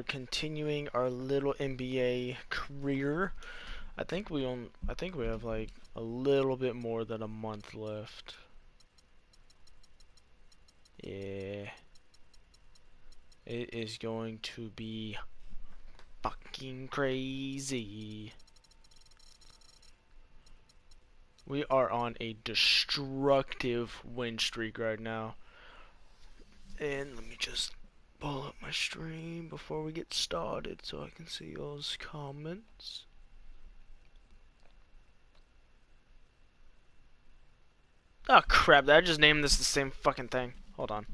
continuing our little NBA career. I think we have like a little bit more than a month left. Yeah. It is going to be fucking crazy. We are on a destructive win streak right now. And let me just pull up my stream before we get started so I can see y'all's comments. Oh crap, I just named this the same fucking thing. Hold on.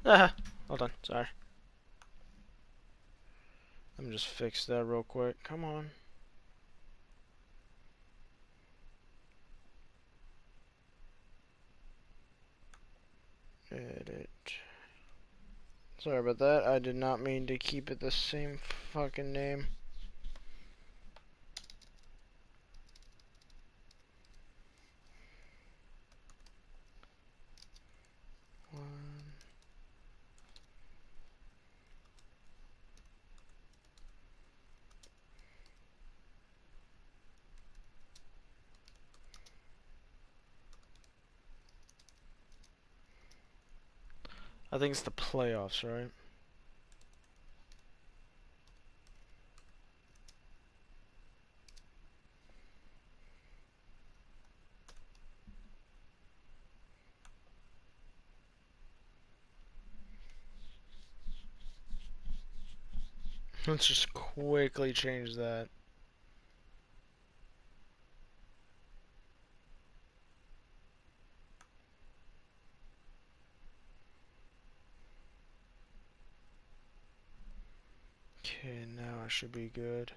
Hold on, sorry. Let me just fix that real quick. Come on. Edit. Sorry about that. I did not mean to keep it the same fucking name. I think it's the playoffs, right? Let's just quickly change that. Okay, now I should be good.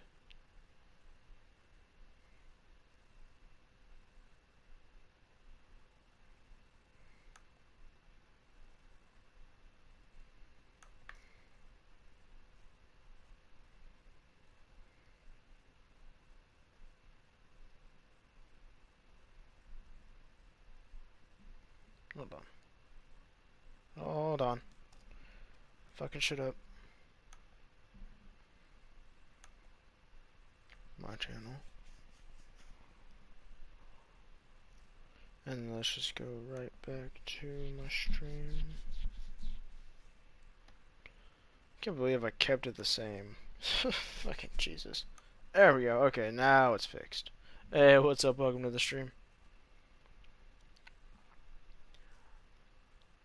Hold on. Hold on. Fucking shit up. My channel. And let's just go right back to my stream. Can't believe I kept it the same. Fucking Jesus. There we go. Okay, now it's fixed. Hey, what's up? Welcome to the stream.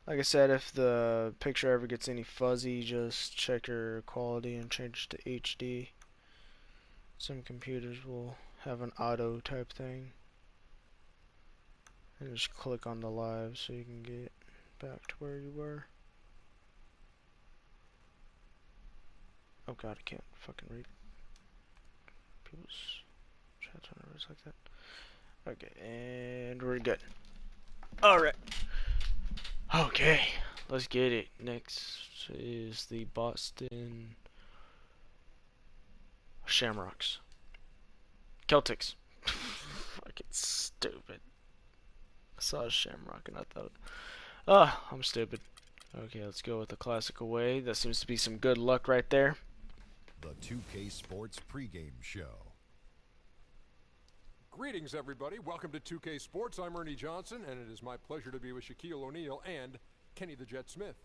Like I said, if the picture ever gets any fuzzy, just check your quality and change it to HD. Some computers will have an auto type thing. And just click on the live so you can get back to where you were. Oh god, I can't fucking read people's chats whenever it's like that. Okay, and we're good. Alright. Okay, let's get it. Next is the Boston Shamrocks. Celtics. Fucking stupid. I saw a Shamrock and I thought, I'm stupid. Okay, let's go with the classic away. That seems to be some good luck right there. The 2K Sports pregame show. Greetings, everybody. Welcome to 2K Sports. I'm Ernie Johnson, and it is my pleasure to be with Shaquille O'Neal and Kenny the Jet Smith.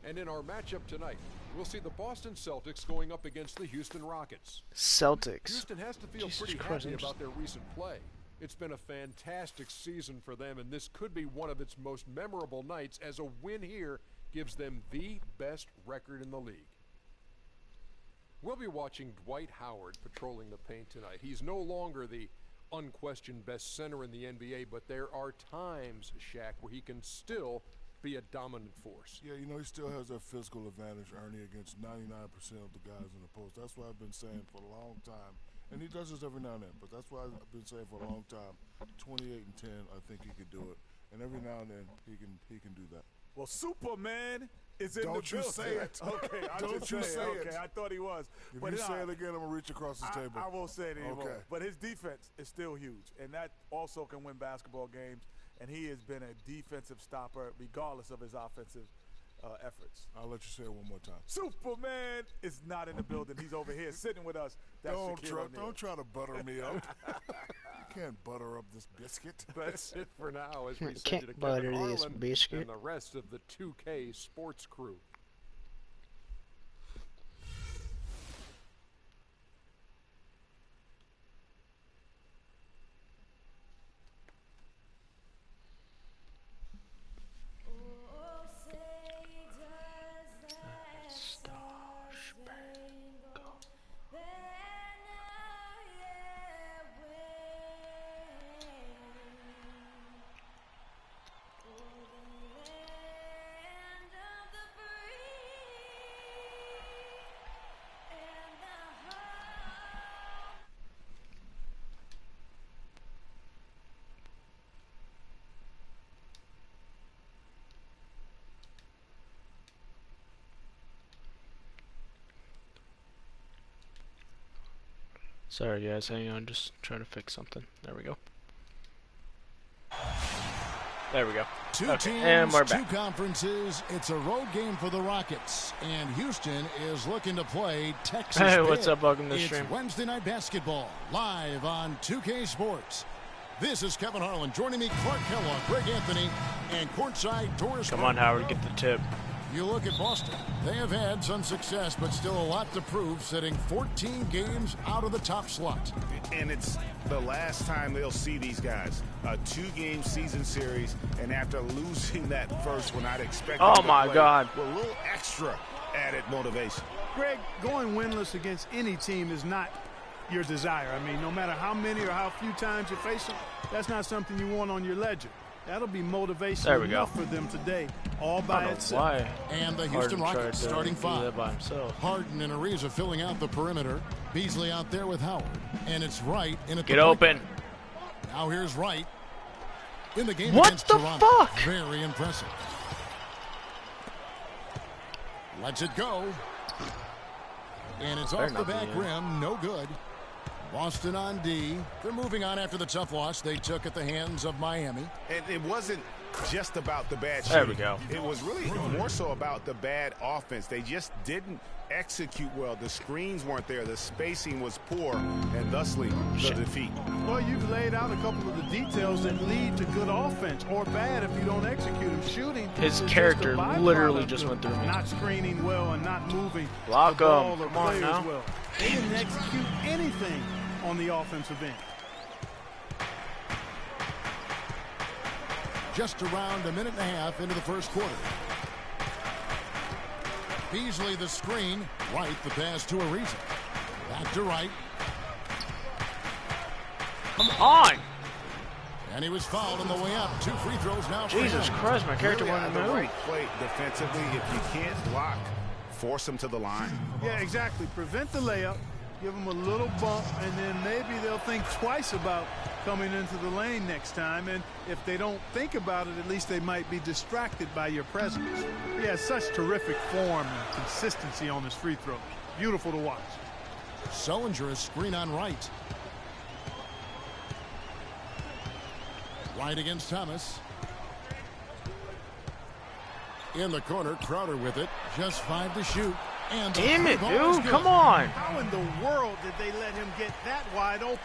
And in our matchup tonight, we'll see the Boston Celtics going up against the Houston Rockets. Celtics. Houston has to feel Jesus pretty Christ, happy about their recent play. It's been a fantastic season for them, and this could be one of its most memorable nights, as a win here gives them the best record in the league. We'll be watching Dwight Howard patrolling the paint tonight. He's no longer the unquestioned best center in the NBA, but there are times, Shaq, where he can still be a dominant force. Yeah, you know, he still has that physical advantage, Ernie, against 99% of the guys in the post. That's what I've been saying for a long time. And he does this every now and then, but that's what I've been saying for a long time. 28 and 10, I think he could do it. And every now and then, he can do that. Well, Superman is in Don't the you building. say it. Okay, I Don't just you say say it. it. Okay, I thought he was. If But you say it again, I'm going to reach across the table. I won't say it anymore. Okay. But his defense is still huge, and that also can win basketball games. And he has been a defensive stopper regardless of his offensive efforts. I'll let you say it one more time. Superman is not in the building. He's over here sitting with us. That's Don't try to butter me up. You can't butter up this biscuit. That's it for now as we send Can't you to butter Kevin this Harlan biscuit. and the rest of the 2K sports crew. Sorry guys, hang on, just trying to fix something. There we go. There we go. Two Okay, teams, and we're two back. conferences. It's a road game for the Rockets, and Houston is looking to play Texas. Hey, what's big. up? Welcome to the It's stream. Wednesday Night Basketball, live on 2K Sports. This is Kevin Harlan. Joining me, Clark Kellogg, Greg Anthony, and courtside Doris. Come on, Howard, get the tip. You look at Boston. They have had some success, but still a lot to prove, sitting 14 games out of the top slot. And it's the last time they'll see these guys. A 2-game season series, and after losing that first one, I'd expect Oh them to my play God. with a little extra added motivation. Greg, going winless against any team is not your desire. I mean, no matter how many or how few times you face them, that's not something you want on your ledger. That'll be motivation There we go. enough for them today, all by I don't know itself. why And the Houston Harden tried Rockets to starting do five. that by himself. Harden and Ariza filling out the perimeter. Beasley out there with Howard. And it's Wright in at the Get point open. guard. Now here's Wright. In the game What against the Toronto. fuck? Very impressive. Lets it go. And it's off the not be back in. rim. No good. Boston on D. They're moving on after the tough loss they took at the hands of Miami. And it wasn't just about the bad There shooting. we go. It was really more so about the bad offense. They just didn't execute well. The screens weren't there. The spacing was poor, and thusly the defeat. Well, you've laid out a couple of the details that lead to good offense or bad if you don't execute them. Shooting His is just a character byproduct literally just of went through me. not screening well and not moving Block the ball 'em. or Come on players now. well. They didn't execute anything on the offensive end. Just around a minute and a half into the first quarter. Beasley the screen. Wright the pass to Ariza. Back to Wright. Come on. And he was fouled on the way up. 2 free throws now for Jesus him. Christ, my character Really wanted the to move. right play defensively. If you can't block, force them to the line. Yeah, exactly. Prevent the layup, give them a little bump, and then maybe they'll think twice about coming into the lane next time. And if they don't think about it, at least they might be distracted by your presence. He has such terrific form and consistency on his free throws. Beautiful to watch. Sullinger a screen on Wright. Wright against Thomas. In the corner, Crowder with it. Just 5 to shoot. And the Damn free it, ball is dude. good. Come on. How in the world did they let him get that wide open?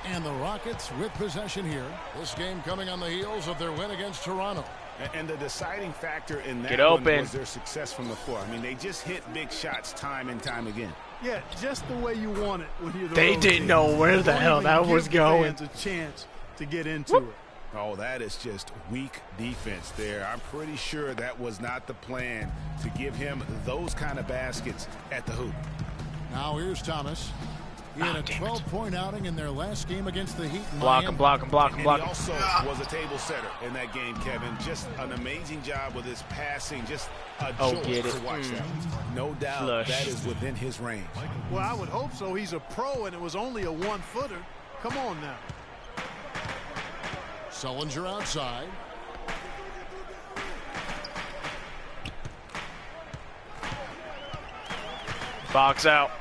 And the Rockets with possession here. This game coming on the heels of their win against Toronto. And the deciding factor in that Get one open. was their success from the floor. I mean, they just hit big shots time and time again. Yeah, just the way you want it when you're the They road didn't team. know where the Don't hell even that give was the going. fans a chance to get into it. Oh, that is just weak defense there. I'm pretty sure that was not the plan to give him those kind of baskets at the hoop. Now here's Thomas. He had a damn it. 12-point outing in their last game against the Heat. in Block Miami. him, block him, block him, And block he him. also was a table setter in that game, Kevin. Just an amazing job with his passing. Just a Oh, joy get it. to watch that. No doubt Flush. that is within his range. Well, I would hope so. He's a pro, and it was only a one-footer. Come on now. Sullinger outside. Box out.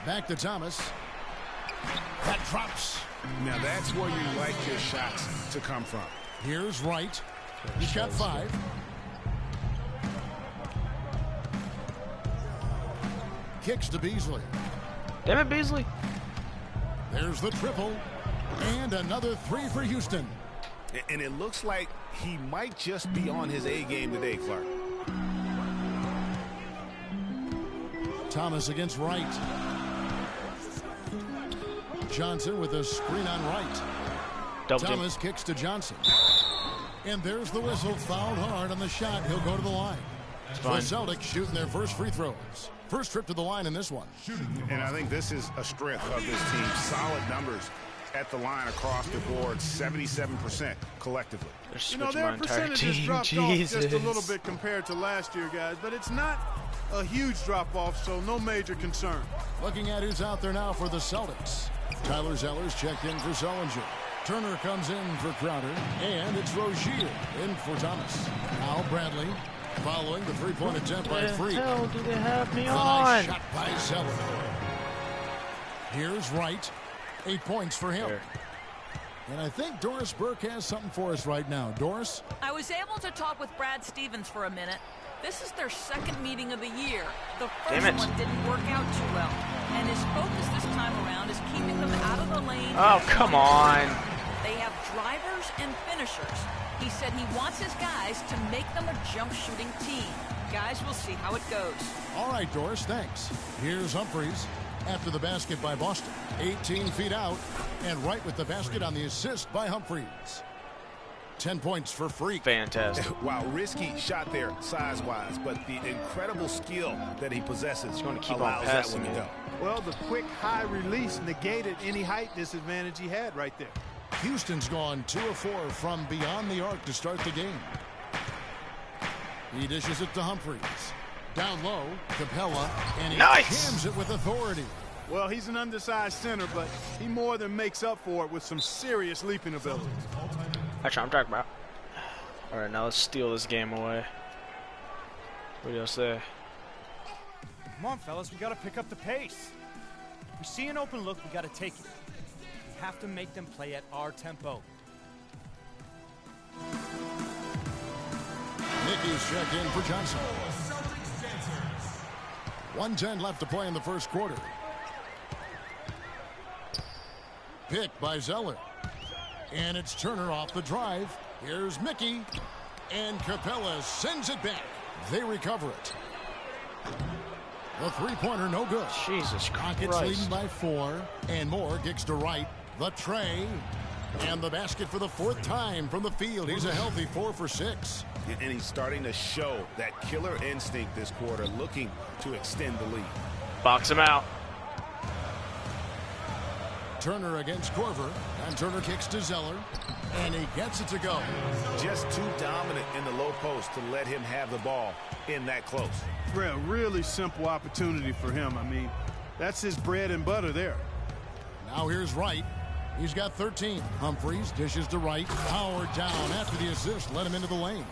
Back to Thomas. That drops. Now that's where you like your shots to come from. Here's Wright. He's got 5. kicks to Beasley. Damn it, Beasley. There's the triple. And another three for Houston. And it looks like he might just be on his A game today, Clark. Thomas against Wright. Johnson with a screen on Wright. Thomas kicks to Johnson. And there's the whistle. Fouled hard on the shot. He'll go to the line. The Celtics shooting their first free throws. First trip to the line in this one. And I think this is a strength of this team. Solid numbers at the line across the board. 77% collectively. You know, their percentage has dropped off just a little bit compared to last year, guys. But it's not a huge drop-off, so no major concern. Looking at who's out there now for the Celtics. Tyler Zeller's checked in for Zellinger. Turner comes in for Crowder, and it's Rozier in for Thomas. Now Bradley following the three-point attempt by Freak. What the hell do they have me on? on? Shot by Zeller. Here's Wright. 8 points for him. Here. And I think Doris Burke has something for us right now. Doris? I was able to talk with Brad Stevens for a minute. This is their second meeting of the year. The first one didn't work out too well. And his focus this time around is keeping them out of the lane. Oh, come on. They have drivers and finishers. He said he wants his guys to make them a jump shooting team. Guys, we'll see how it goes. All right, Doris, thanks. Here's Humphries after the basket by Boston. 18 feet out, and right with the basket on the assist by Humphries. 10 points for Freak. Fantastic. Wow, risky shot there size-wise, but the incredible skill that he possesses He's going to keep allows on that passing one to go. Well, the quick high release negated any height disadvantage he had right there. Houston's gone 2 of 4 from beyond the arc to start the game. He dishes it to Humphries. Down low, Capella, and he jams it with authority. Well, he's an undersized center, but he more than makes up for it with some serious leaping ability. That's what I'm talking about. All right, now let's steal this game away. What do y'all say? Come on, fellas, we got to pick up the pace. If we see an open look, we got to take it. We have to make them play at our tempo. Mickey's checked in for Johnson. 1:10 left to play in the first quarter. Picked by Zeller. And it's Turner off the drive. Here's Mickey. And Capella sends it back. They recover it. The three-pointer no good. Jesus Christ. Rockets leading by 4. And Moore kicks to right. The tray. And the basket for the 4th time from the field. He's a healthy 4 for 6. And he's starting to show that killer instinct this quarter, looking to extend the lead. Box him out. Turner against Korver, and Turner kicks to Zeller, and he gets it to go. Just too dominant in the low post to let him have the ball in that close. Really simple opportunity for him. I mean, that's his bread and butter there. Now here's Wright. He's got 13. Humphries dishes to Wright. Howard down after the assist. Let him into the lane.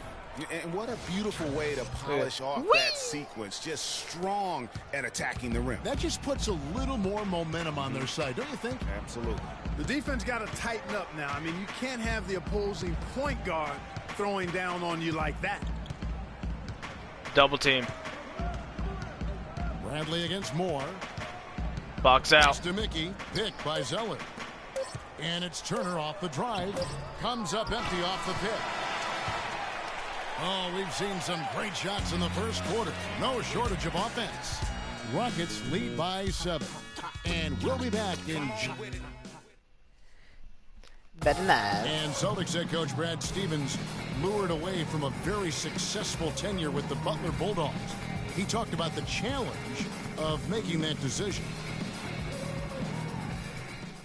And what a beautiful way to polish off that sequence. Just strong at attacking the rim. That just puts a little more momentum on their side, don't you think? Absolutely. The defense got to tighten up now. I mean, you can't have the opposing point guard throwing down on you like that. Double team. Bradley against Moore. Box out. To Mickey. Picked by Zeller. And it's Turner off the drive. Comes up empty off the pick. Oh, we've seen some great shots in the first quarter. No shortage of offense. Rockets lead by 7. And we'll be back in... And Celtics head coach Brad Stevens lured away from a very successful tenure with the Butler Bulldogs. He talked about the challenge of making that decision.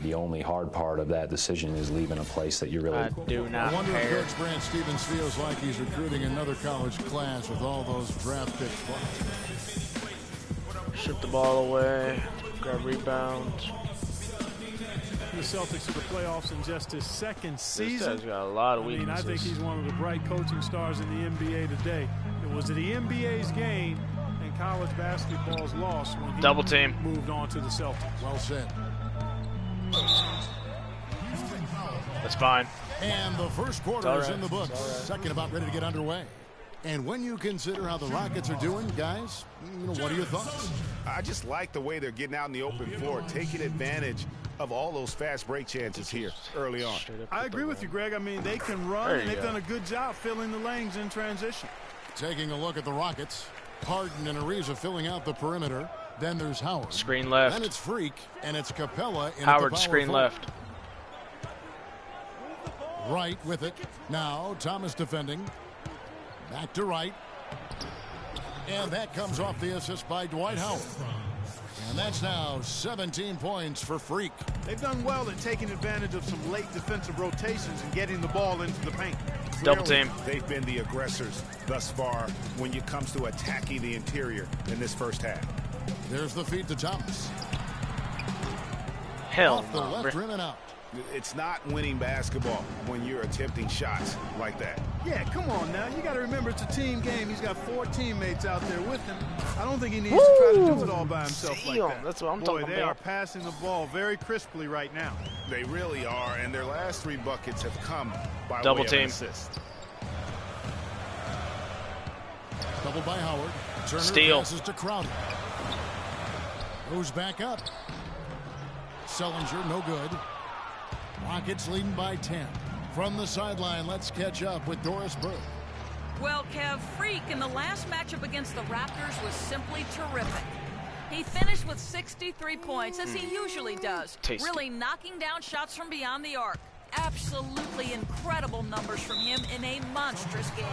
The only hard part of that decision is leaving a place that you really... I do not I wonder care. if Coach Brad Stevens feels like he's recruiting another college class with all those draft pick spots. Shoot the ball away. Grab rebound. The Celtics to the playoffs in just his second season. This guy's got a lot of weaknesses. I think he's one of the bright coaching stars in the NBA today. It was the NBA's gain and college basketball's loss when he Double team. moved on to the Celtics. Well said. That's fine. And the first quarter is in the books. Second about ready to get underway. And when you consider how the Rockets are doing, guys, what are your thoughts? I just like the way they're getting out in the open floor, taking advantage of all those fast break chances here early on. I agree with you, Greg. I mean, they can run, and they've done a good job filling the lanes in transition. Taking a look at the Rockets. Harden and Ariza filling out the perimeter. Then there's Howard. Screen left. Then it's Freak, and it's Capella. Howard, screen left. Wright with it. Now Thomas defending. Back to Wright. And that comes off the assist by Dwight Howard. And that's now 17 points for Freak. They've done well at taking advantage of some late defensive rotations and getting the ball into the paint. Double team. They've been the aggressors thus far when it comes to attacking the interior in this first half. There's the feed to Thomas. Hell off the left rim and out. It's not winning basketball when you're attempting shots like that. Yeah, come on now. You got to remember it's a team game. He's got 4 teammates out there with him. I don't think he needs to try to do it all by himself like that. That's what I'm talking about. They are passing the ball very crisply right now. They really are, and their last 3 buckets have come by double way team. Of an assist. Double by Howard. Turner Steal. passes to Crowder. Goes back up. Sellinger, no good. Rockets leading by 10. From the sideline, let's catch up with Doris Burke. Well, Kev, Freak in the last matchup against the Raptors was simply terrific. He finished with 63 points, as he usually does, really knocking down shots from beyond the arc. Absolutely incredible numbers from him in a monstrous game.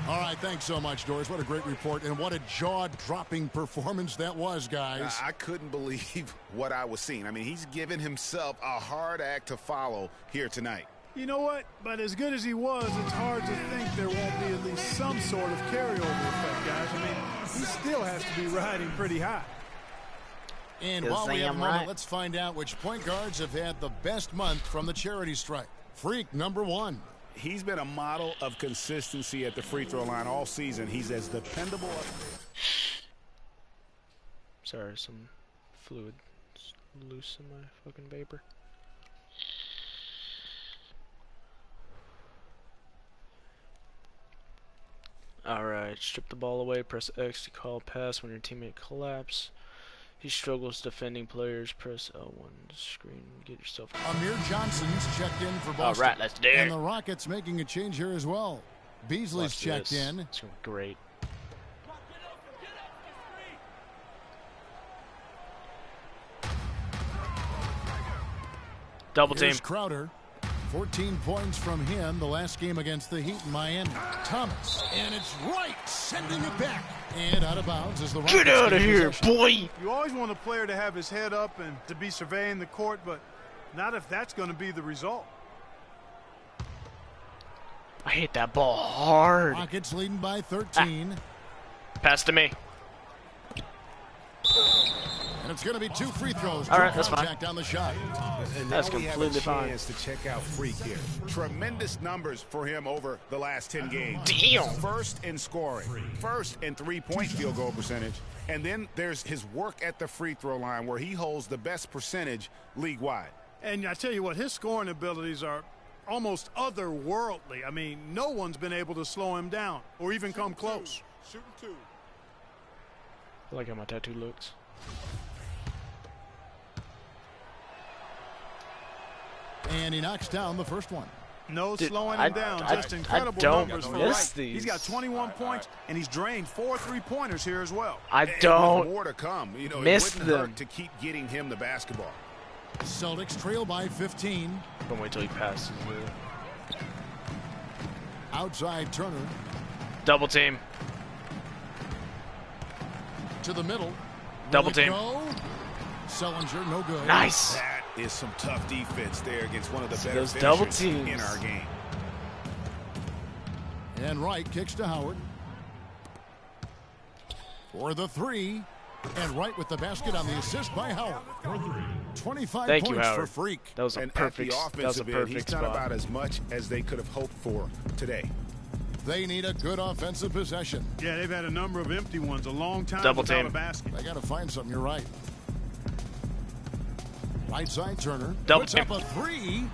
All right, thanks so much, Doris. What a great report, and what a jaw-dropping performance that was, guys. I couldn't believe what I was seeing. I mean, he's given himself a hard act to follow here tonight. You know what? But as good as he was, it's hard to think there won't be at least some sort of carryover effect, guys. I mean, he still has to be riding pretty high. And while we have a moment, let's find out which point guards have had the best month from the charity stripe. Freak, number 1. He's been a model of consistency at the free throw line all season. He's as dependable. Sorry, some fluid loose in my fucking vapor. Alright, strip the ball away, press X to call pass when your teammate collapses. He struggles defending players. Press L1 to screen. Get yourself. Amir Johnson's checked in for Boston. All right, let's do it. And the Rockets making a change here as well. Beasley's checked in. It's going to be great. Double team. Here's Crowder. 14 points from him the last game against the Heat in Miami. Thomas. And it's Wright sending it back. And out of bounds as the Rockets. Get out of here, boy! You always want a player to have his head up and to be surveying the court, but not if that's going to be the result. I hit that ball hard. Rockets leading by 13. Pass to me. And it's going to be 2 free throws. All right, that's fine. On the shot. And that's now we completely have a fine. chance to check out Freak here. Tremendous numbers for him over the last 10 games. Damn. First in scoring, first in 3-point field goal percentage, and then there's his work at the free throw line where he holds the best percentage league-wide. And I tell you what, his scoring abilities are almost otherworldly. I mean, no one's been able to slow him down or even come close. Shooting 2. I like how my tattoo looks. And he knocks down the first one. No slowing him down. Just incredible numbers for Wright. He's got 21 points, and he's drained 4 3-pointers here as well. I don't more to come. You know, miss it wouldn't them hurt to keep getting him the basketball. Celtics trail by 15. Don't wait till he passes it. Outside Turner. Double team. To the middle. Double team. Sellinger, no good. Nice. That is some tough defense there against one of the better those double finishers teams in our game. And Wright kicks to Howard. For the 3. And Wright with the basket on the assist by Howard. 25 Thank points you, Howard. for Freak. That was a perfect, that was a perfect he's done spot. about as much as they could have hoped for today. They need a good offensive possession. Yeah, they've had a number of empty ones a long time Double without team. a basket. They got to find something. You're right. Right side Turner. Double puts team. up a 3,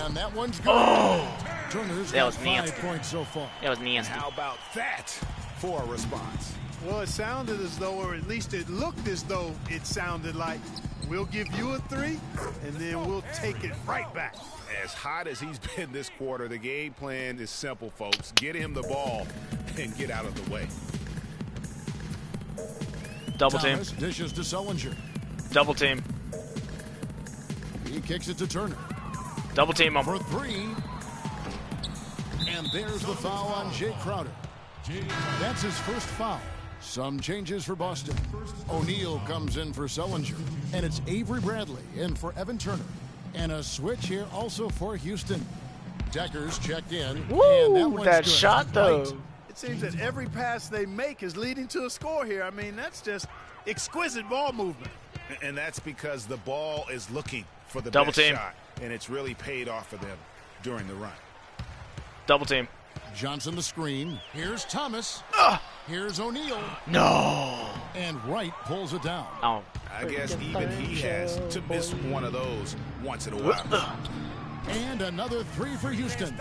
and that one's good. Oh! Turner's That got was 5 nasty. points so far. That was nasty. How about that for a response? Well, it sounded as though, or at least it looked as though it sounded like, we'll give you a 3, and then we'll take it right back. As hot as he's been this quarter, the game plan is simple, folks. Get him the ball and get out of the way. Double team. Thomas dishes to Sullinger. Double team. He kicks it to Turner. Double team him. For 3. And there's the foul on Jay Crowder. That's his first foul. Some changes for Boston. O'Neal comes in for Sullinger. And it's Avery Bradley in for Evan Turner. And a switch here also for Houston. Deckers checked in. Woo, and that shot though. Right. It seems that every pass they make is leading to a score here. I mean, that's just exquisite ball movement. And that's because the ball is looking for the Double best team. shot, and it's really paid off for them during the run. Double team. Johnson the screen. Here's Thomas. Here's O'Neal. No. And Wright pulls it down. Oh. I guess even he has to miss one of those once in a while. And another 3 for Houston.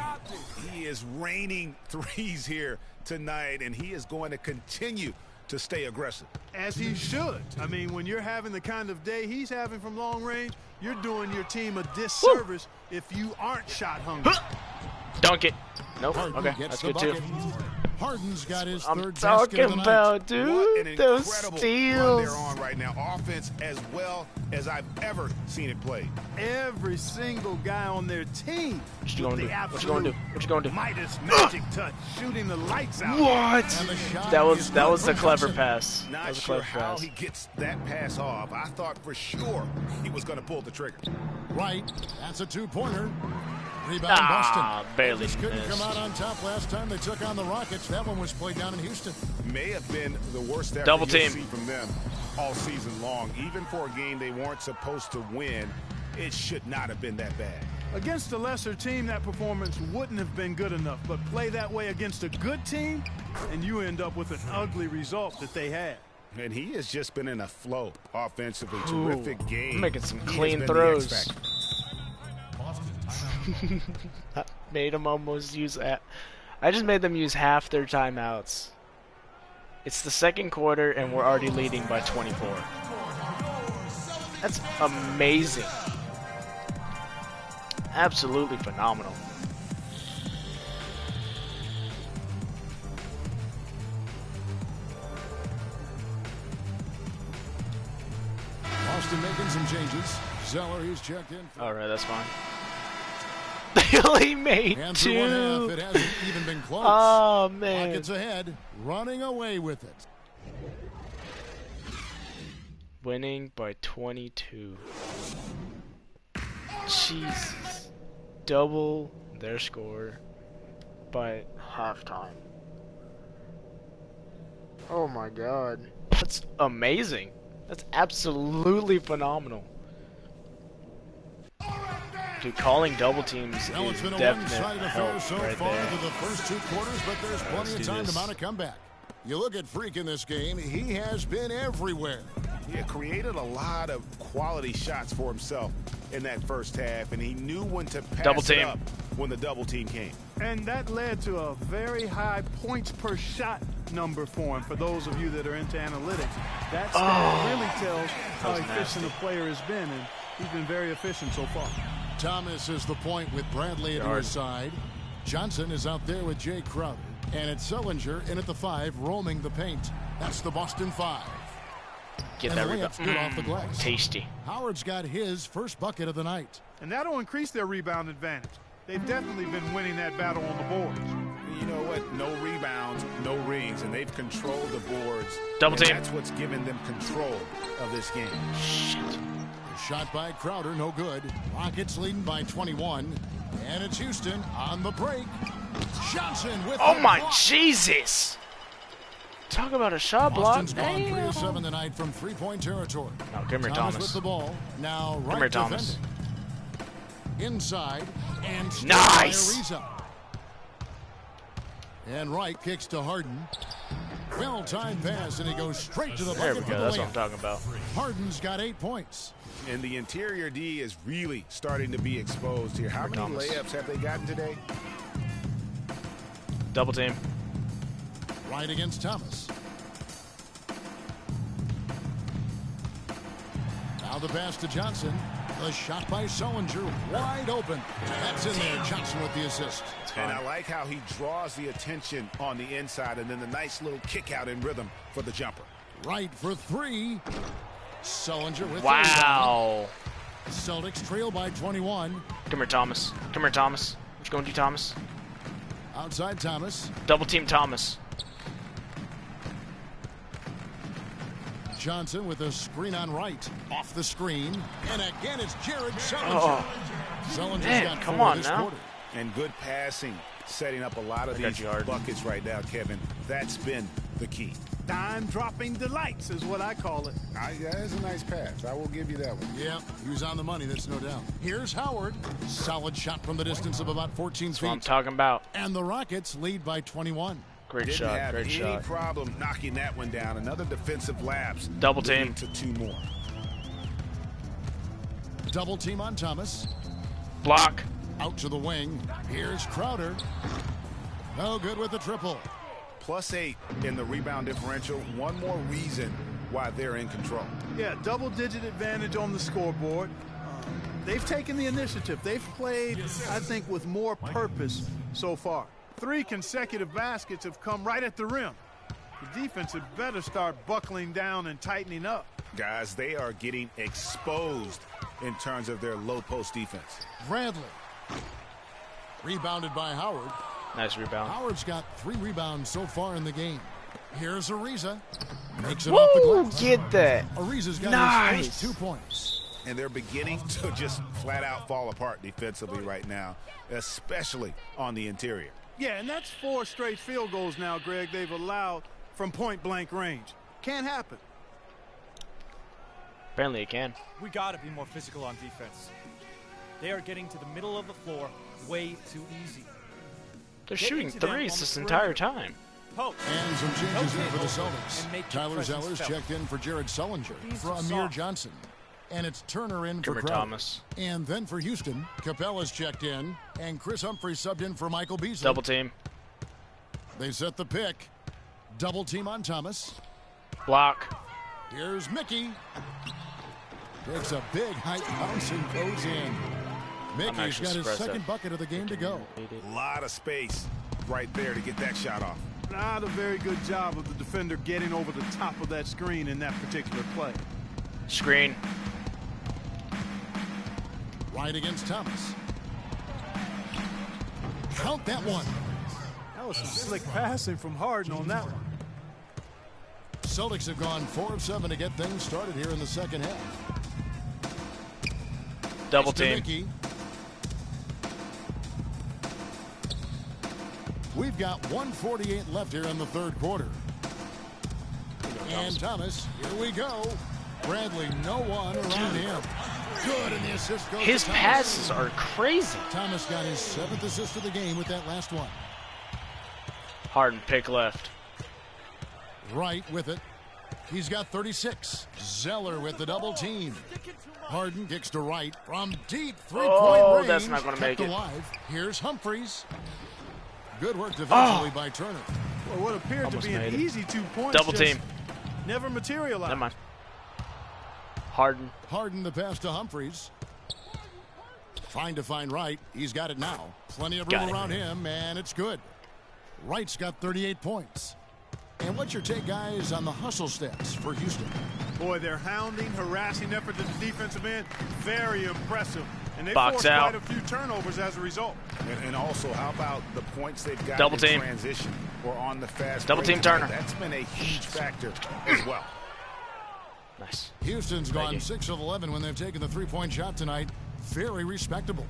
He is raining threes here tonight, and he is going to continue to stay aggressive. As he should. I mean, when you're having the kind of day he's having from long range, you're doing your team a disservice if you aren't shot hungry. Dunk it. Nope. Harden Okay, gets that's the good too. bucket. Harden's got his I'm third basket of the talking night. about, What an dude. Those incredible steals. run they're on right now. Offense as well as I've ever seen it played. Every single guy on their team. What you gonna do? What you gonna do? What you gonna do? Midas magic touch, shooting the lights out. What? And the shot That is was good the for clever Johnson. pass. That Not was a sure clever how pass. he gets that pass off. I thought for sure he was going to pull the trigger. Right. That's a 2-pointer. Rebound Boston. Barely Just couldn't missed. come out on top last time they took on the Rockets. That one was played down in Houston. May have been the worst effort Double you'll team. see from them all season long. Even for a game they weren't supposed to win, it should not have been that bad. Against a lesser team, that performance wouldn't have been good enough. But play that way against a good team, and you end up with an ugly result that they had. And he has just been in a flow offensively. Terrific game. Making some He has clean been the throws. X factor. I made them almost use that. I just made them use half their timeouts. It's the second quarter, and we're already leading by 24. That's amazing. Absolutely phenomenal. Boston making some changes. Zeller, he's checked in. All right, that's fine. They only made And 2. through one half, it hasn't even been close. Oh, man. Rockets ahead, running away with it. Winning by 22. Jesus. Double their score by halftime. Oh my god. That's amazing. That's absolutely phenomenal. Dude, calling double teams Now is it's been a definite one-sided affair help so right far there. through the first 2 quarters, but there's plenty let's of do time this. to mount a comeback. You look at Freak in this game, he has been everywhere. He created a lot of quality shots for himself in that first half, and he knew when to pass Double it team. up when the double team came. And that led to a very high points per shot number for him. For those of you that are into analytics, that stat really tells how was efficient nasty. a player has been, and he's been very efficient so far. Thomas is the point with Bradley at his side. Johnson is out there with Jay Crowder. And it's Sullinger in at the 5, roaming the paint. That's the Boston 5. Get And that the rebound. layup's good off the glass. Tasty. Howard's got his first bucket of the night. And that'll increase their rebound advantage. They've definitely been winning that battle on the boards. You know what? No rebounds, no rings, and they've controlled the boards. Double and team. That's what's given them control of this game. Shit. Shot by Crowder, no good. Rockets leading by 21. And it's Houston on the break. Johnson with Oh the my block. Jesus! Talk about a shot block. Boston's gone 3 Damn. of 7 tonight from 3-point territory. No, come here, Thomas Thomas. with the ball. Now Come here, right Thomas. defending. Inside and stolen Nice. by Ariza. And Wright kicks to Harden. Well-timed pass, and he goes straight to the There bucket we for go. the That's what I'm layup. talking about. Harden's got 8 points. And the interior D is really starting to be exposed here. How many Thomas. layups have they gotten today? Double team. Right against Thomas. Now the pass to Johnson. The shot by Sullinger, wide open. That's in there. Johnson with the assist. And I like how he draws the attention on the inside, and then the nice little kick out in rhythm for the jumper. Right for three. Sullinger with wow. the Celtics trail by 21. Come here, Thomas. Come here, Thomas. What you going to do, Thomas? Outside Thomas. Double team Thomas. Johnson with a screen on right. Off the screen. And again, it's Jared Sullinger. Oh. Sullinger's Man, got come 4 on this now. quarter. And good passing, setting up a lot of these buckets right now, Kevin. That's been the key. Dime-dropping delights is what I call it. That is a nice pass. I will give you that one. Yeah, he was on the money, that's no doubt. Here's Howard. Solid shot from the distance of about 14 That's feet. what I'm talking about. And the Rockets lead by 21. Great Didn't shot, have great any shot. problem knocking that one down. Another defensive lapse. Double team. To 2 more. Double team on Thomas. Block. Out to the wing. Here's Crowder. No good with the triple. +8 in the rebound differential. One more reason why they're in control. Yeah, double-digit advantage on the scoreboard. They've taken the initiative. They've played, I think, with more purpose so far. 3 consecutive baskets have come right at the rim. The defense had better start buckling down and tightening up. Guys, they are getting exposed in terms of their low post defense. Bradley. Rebounded by Howard. Nice rebound. Howard's got 3 rebounds so far in the game. Here's Ariza. Makes it Woo! off the glass. Get that. Ariza's got Nice. his first 2 points. And they're beginning to just flat out fall apart defensively right now, especially on the interior. Yeah, and that's 4 straight field goals now, Greg, they've allowed from point-blank range. Can't happen. Apparently it can. We got to be more physical on defense. They are getting to the middle of the floor way too easy. They're Get shooting into them threes on this the entire perimeter. time. Post. And some changes there for the Celtics. And make your Tyler presence Zeller's felt. checked in for Jared Sullinger. He's For so Amir soft. Johnson. And it's Turner in Come for here, Crowder. Thomas. And then for Houston, Capella's checked in. And Chris Humphries subbed in for Michael Beasley. Double team. They set the pick. Double team on Thomas. Block. Here's Mickey. Takes a big height bounce and goes in. Mickey's actually got his surprised second that- bucket of the game to go. A lot of space right there to get that shot off. Not a very good job of the defender getting over the top of that screen in that particular play. Screen. Right against Thomas. Count that one. That was some slick passing from Harden on that one. Celtics have gone 4 of 7 to get things started here in the second half. Double To team. Mickey. We've got 1:48 left here in the third quarter. And Thomas, here we go. Bradley, no one around him. Good, and the assist goes His to Thomas. passes are crazy. Thomas got his 7th assist of the game with that last one. Harden pick left. Right with it. He's got 36. Zeller with the double team. Harden kicks to right from deep three-point range. That's not gonna make Kept it. alive. Here's Humphries. Good work defensively by Turner. Well, what appeared Almost to be an made it. easy 2 points. Double just team. Never materialized. Never mind. Harden. Harden the pass to Humphries. Trying to find Wright. He's got it now. Plenty of room Got it. around him, and it's good. Wright's got 38 points. And what's your take, guys, on the hustle stats for Houston? Boy, their hounding, harassing effort to the defensive end, very impressive. And they Box forced out. quite a few turnovers as a result. And also, how about the points they've got Double in team. transition or on the fast Double break team tonight? Turner. That's been a huge factor as well. Nice. Houston's gone you. 6 of 11 when they've taken the three-point shot tonight. Very respectable.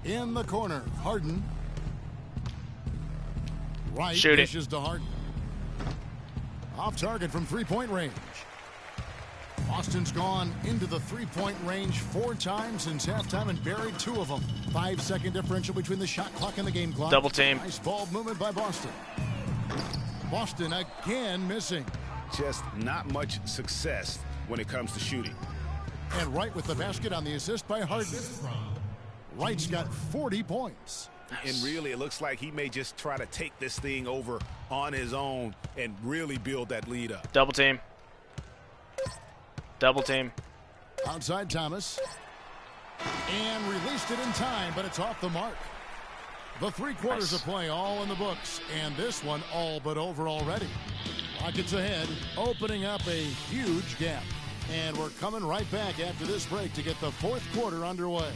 In the corner, Harden. Wright Shoot it. dishes to Harden. Off target from three-point range. Austin's gone into the three-point range 4 times since halftime and buried 2 of them. 5-second differential between the shot clock and the game clock. Double team. Nice ball movement by Boston. Boston again missing. Just not much success when it comes to shooting. And Wright with the basket on the assist by Harden. Wright's got 40 points. And really, it looks like he may just try to take this thing over on his own and really build that lead up. Double team. Double team. Outside Thomas. And released it in time, but it's off the mark. The 3 quarters of play all in the books, and this one all but over already. Rockets ahead, opening up a huge gap. And we're coming right back after this break to get the 4th quarter underway.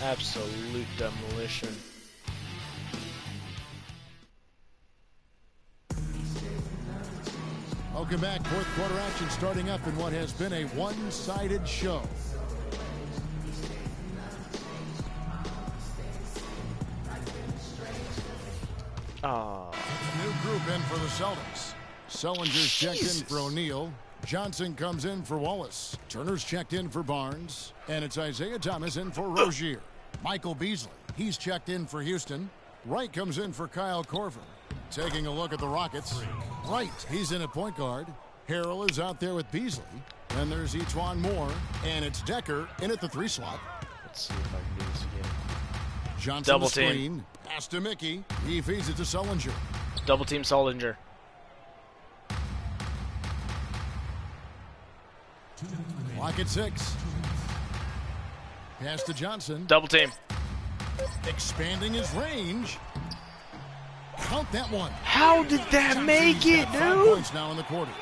Absolute demolition. Welcome back. 4th quarter action starting up in what has been a one-sided show. New group in for the Celtics. Sullinger's checked in for O'Neal. Johnson comes in for Wallace. Turner's checked in for Barnes. And it's Isaiah Thomas in for Rozier. Michael Beasley, he's checked in for Houston. Wright comes in for Kyle Korver. Taking a look at the Rockets. Wright, he's in at point guard. Harrell is out there with Beasley. And there's Etuan Moore. And it's Decker in at the 3 slot. Let's see if I can do this again. Johnson Double screen. team. Pass to Mickey. He feeds it to Sullinger. Double team Sullinger. Clock at 6. Pass to Johnson. Double team. Expanding his range. Count that one. How did that make it, 5 dude? points now in the quarter.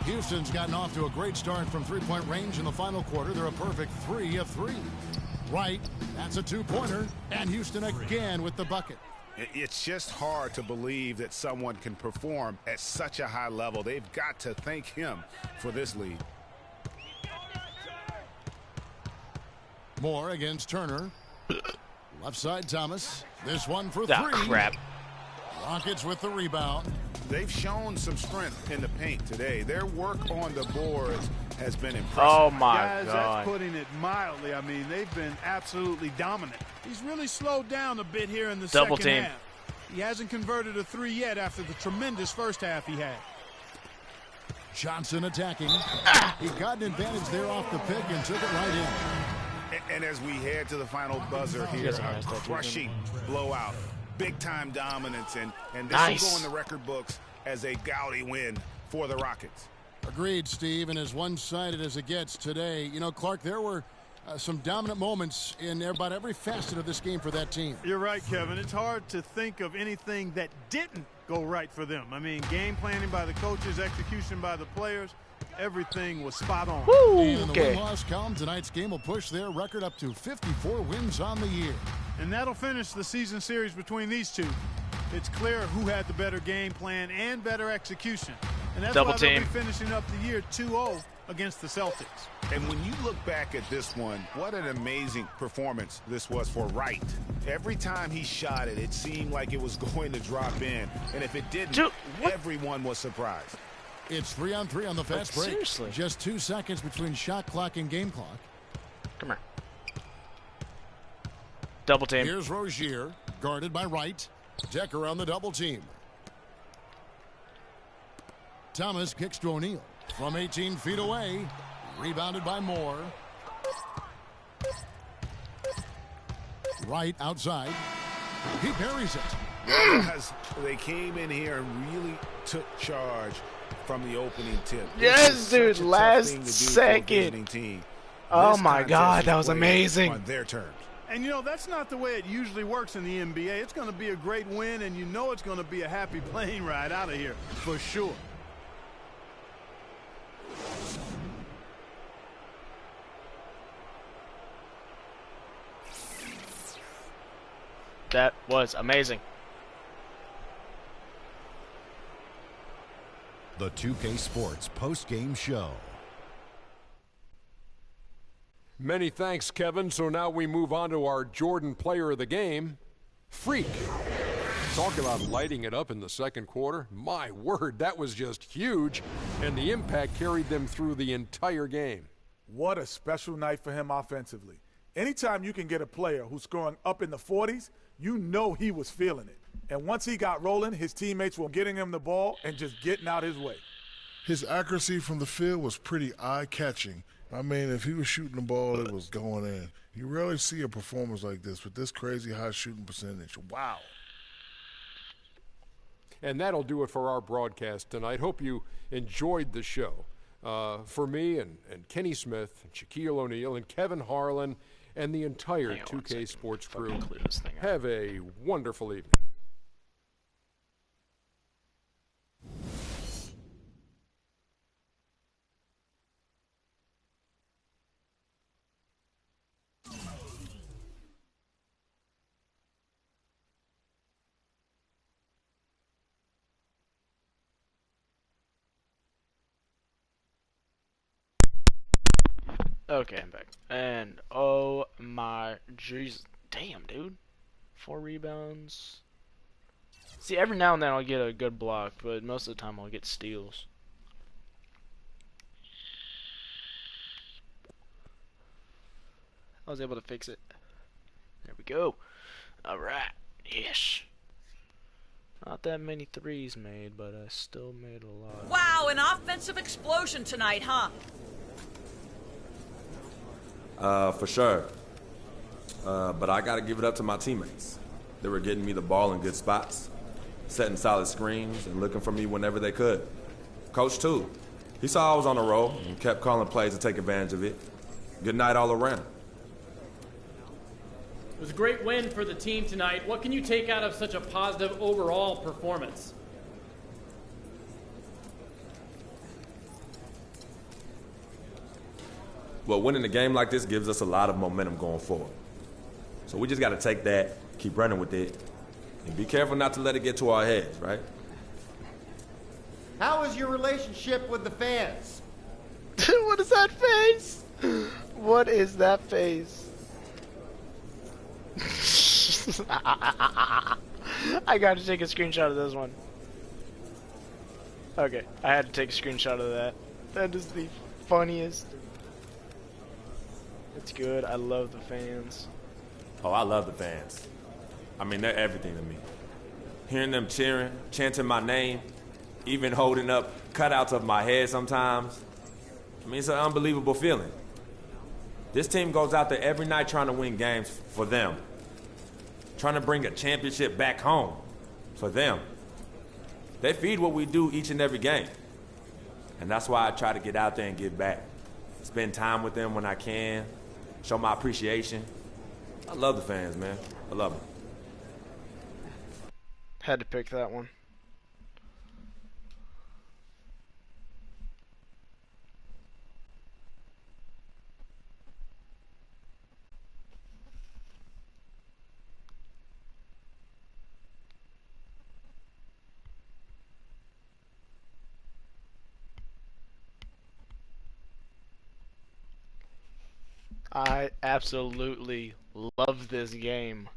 Houston's gotten off to a great start from 3-point range in the final quarter. They're a perfect 3 of 3. Right, that's a 2-pointer, and Houston again with the bucket. It's just hard to believe that someone can perform at such a high level. They've got to thank him for this lead. Moore against Turner. Left side Thomas. This one for 3. Crap. Rockets with the rebound. They've shown some strength in the paint today. Their work on the boards has been impressive. Oh, my Guys, God. that's putting it mildly. I mean, they've been absolutely dominant. He's really slowed down a bit here in the Double second team. half. He hasn't converted a 3 yet after the tremendous first half he had. Johnson attacking. He got an advantage there off the pick and took it right in. And as we head to the final buzzer here, a crushing blowout, big-time dominance, and this will go in the record books as a gaudy win for the Rockets. Agreed, Steve, and as one-sided as it gets today. You know, Clark, there were some dominant moments in about every facet of this game for that team. You're right, Kevin. It's hard to think of anything that didn't go right for them. I mean, game planning by the coaches, execution by the players, everything was spot on. Woo, and in the win-loss column, tonight's game will push their record up to 54 wins on the year. And that'll finish the season series between these two. It's clear who had the better game plan and better execution. And that's why they'll be finishing up the year 2-0 against the Celtics. And when you look back at this one, what an amazing performance this was for Wright. Every time he shot it, it seemed like it was going to drop in. And if it didn't, everyone was surprised. It's 3-on-3 on the fast break. Seriously. Just 2 seconds between shot clock and game clock. Come here. Double team. Here's Rozier, guarded by Wright. Decker on the double team. Thomas kicks to O'Neal from 18 feet away. Rebounded by Moore. Wright outside. He buries it. Because they came in here and really took charge from the opening tip. Yes, dude, last second. Oh my God, that was amazing. On their terms. And, you know, that's not the way it usually works in the NBA. It's going to be a great win, and you know it's going to be a happy plane ride out of here for sure. That was amazing. The 2K Sports post-game show. Many thanks, Kevin. So now we move on to our Jordan player of the game, Freak. Talk about lighting it up in the second quarter. My word, that was just huge, and the impact carried them through the entire game. What a special night for him offensively. Anytime you can get a player who's scoring up in the 40s, you know he was feeling it. And once he got rolling, his teammates were getting him the ball and just getting out his way. His accuracy from the field was pretty eye-catching. I mean, if he was shooting the ball, it was going in. You rarely see a performance like this with this crazy high shooting percentage. Wow. And that'll do it for our broadcast tonight. Hope you enjoyed the show. For me and Kenny Smith, and Shaquille O'Neal, and Kevin Harlan, and the entire 2K Sports crew, have a wonderful evening. Okay, I'm back. And oh my Jesus. Damn, dude. 4 rebounds. See, every now and then I'll get a good block, but most of the time I'll get steals. I was able to fix it. There we go. Alright. Yes. Not that many threes made, but I still made a lot. Wow, an offensive explosion tonight, huh? For sure. But I got to give it up to my teammates. They were getting me the ball in good spots, setting solid screens, and looking for me whenever they could. Coach, too. He saw I was on a roll and kept calling plays to take advantage of it. Good night all around. It was a great win for the team tonight. What can you take out of such a positive overall performance? Well, winning a game like this gives us a lot of momentum going forward. So we just got to take that, keep running with it, and be careful not to let it get to our heads, right? How is your relationship with the fans? What is that face? What is that face? I got to take a screenshot of this one. Okay, I had to take a screenshot of that. That is the funniest. It's good. I love the fans. Oh, I love the fans. I mean, they're everything to me. Hearing them cheering, chanting my name, even holding up cutouts of my head sometimes. I mean, it's an unbelievable feeling. This team goes out there every night trying to win games for them. Trying to bring a championship back home for them. They feed what we do each and every game. And that's why I try to get out there and give back. Spend time with them when I can. Show my appreciation. I love the fans, man. I love them. Had to pick that one. I absolutely love this game.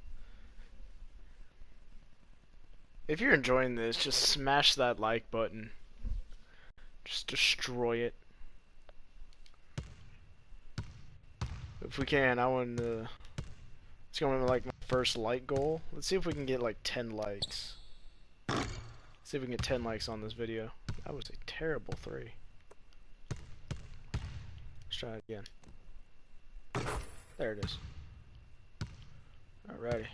If you're enjoying this, just smash that like button. Just destroy it. If we can, I want to... It's going to be like my first like goal. Let's see if we can get like 10 likes. See if we can get 10 likes on this video. That was a terrible 3. Let's try it again. There it is. Alrighty.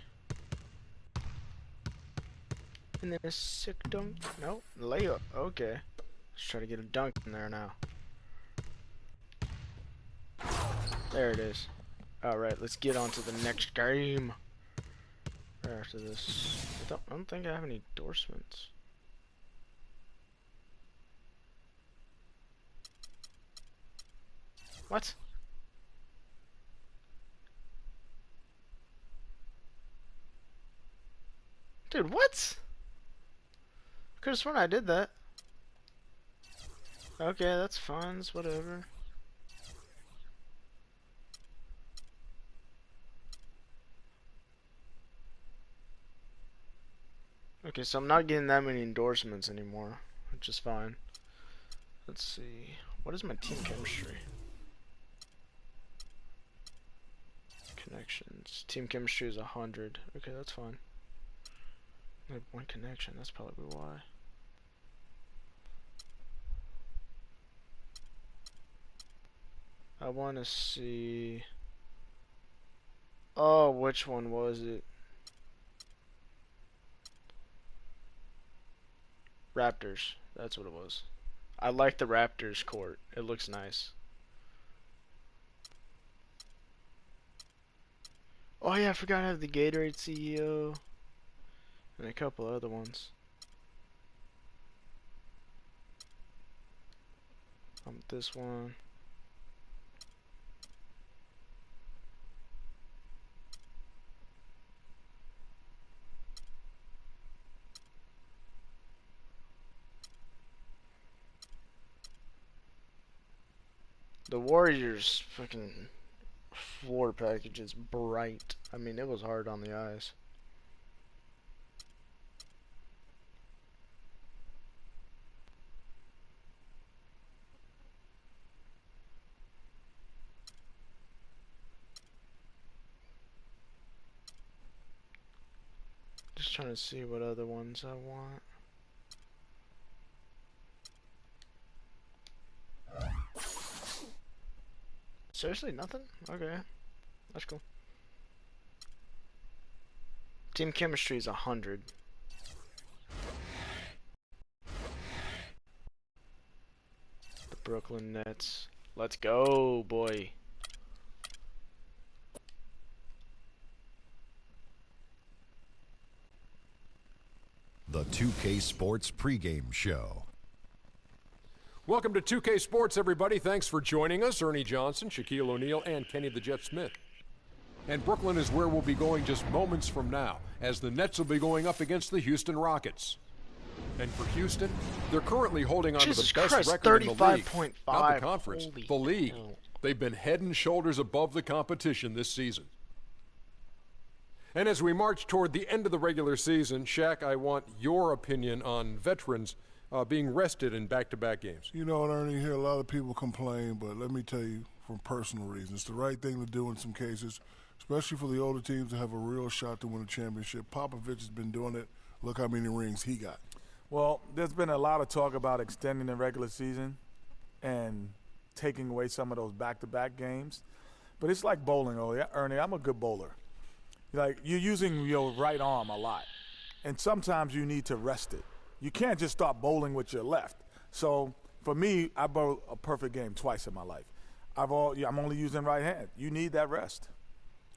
And then a sick dunk. Nope. Layup. Okay. Let's try to get a dunk in there now. There it is. Alright, let's get on to the next game. Right after this. I don't think I have any endorsements. What? Dude, what? I could've sworn I did that. Okay, that's fine, it's whatever. Okay, so I'm not getting that many endorsements anymore, which is fine. Let's see. What is my team chemistry? Connections. Team chemistry is 100. Okay, that's fine. I have 1 connection, that's probably why. I want to see... Oh, which one was it? Raptors. That's what it was. I like the Raptors court. It looks nice. Oh yeah, I forgot I have the Gatorade CEO and a couple other ones. This one. The Warriors fucking floor package is bright. I mean, it was hard on the eyes. Just trying to see what other ones I want. Seriously, nothing? Okay. That's cool. Team chemistry is 100. The Brooklyn Nets. Let's go, boy. The 2K Sports pregame show. Welcome to 2K Sports, everybody. Thanks for joining us. Ernie Johnson, Shaquille O'Neal, and Kenny the Jet Smith. And Brooklyn is where we'll be going just moments from now, as the Nets will be going up against the Houston Rockets. And for Houston, they're currently holding on to the best record in the league. Not the conference, the league. They've been head and shoulders above the competition this season. And as we march toward the end of the regular season, Shaq, I want your opinion on veterans being rested in back-to-back games. You know, Ernie, you hear a lot of people complain, but let me tell you, from personal reasons, it's the right thing to do in some cases, especially for the older teams to have a real shot to win a championship. Popovich has been doing it. Look how many rings he got. Well, there's been a lot of talk about extending the regular season and taking away some of those back-to-back games. But it's like bowling, Ernie. I'm a good bowler. Like, you're using your right arm a lot, and sometimes you need to rest it. You can't just start bowling with your left. So for me, I bowled a perfect game twice in my life. I'm only using right hand. You need that rest.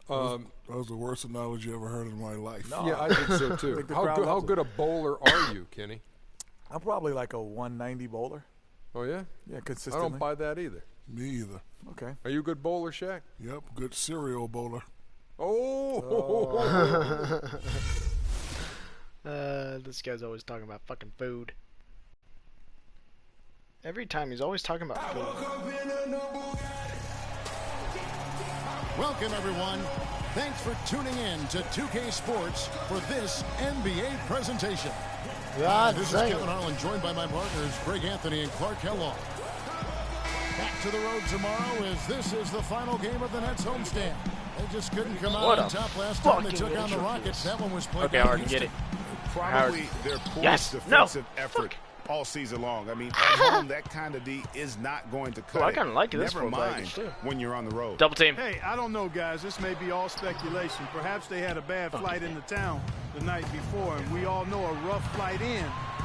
That was the worst analogy I ever heard in my life. No, yeah, I think so too. How good a bowler are you, Kenny? I'm probably like a 190 bowler. Oh yeah? Yeah, consistently. I don't buy that either. Me either. Okay. Are you a good bowler, Shaq? Yep, good serial bowler. Oh. This guy's always talking about fucking food. Every time he's always talking about food. Welcome, everyone. Thanks for tuning in to 2K Sports for this NBA presentation. This is Kevin Harlan, joined by my partners, Greg Anthony and Clark Kellogg. Back to the road tomorrow, as this is the final game of the Nets homestand. They just couldn't come out on top last time they took on the Rockets. That one was played. Okay, Harden, get it. Probably their poorest defensive effort all season long. I mean, at home, that kind of D is not going to cut I kind of like this. Never mind when you're on the road. Double team. Hey, I don't know, guys. This may be all speculation. Perhaps they had a bad flight into town the night before, and we all know a rough flight in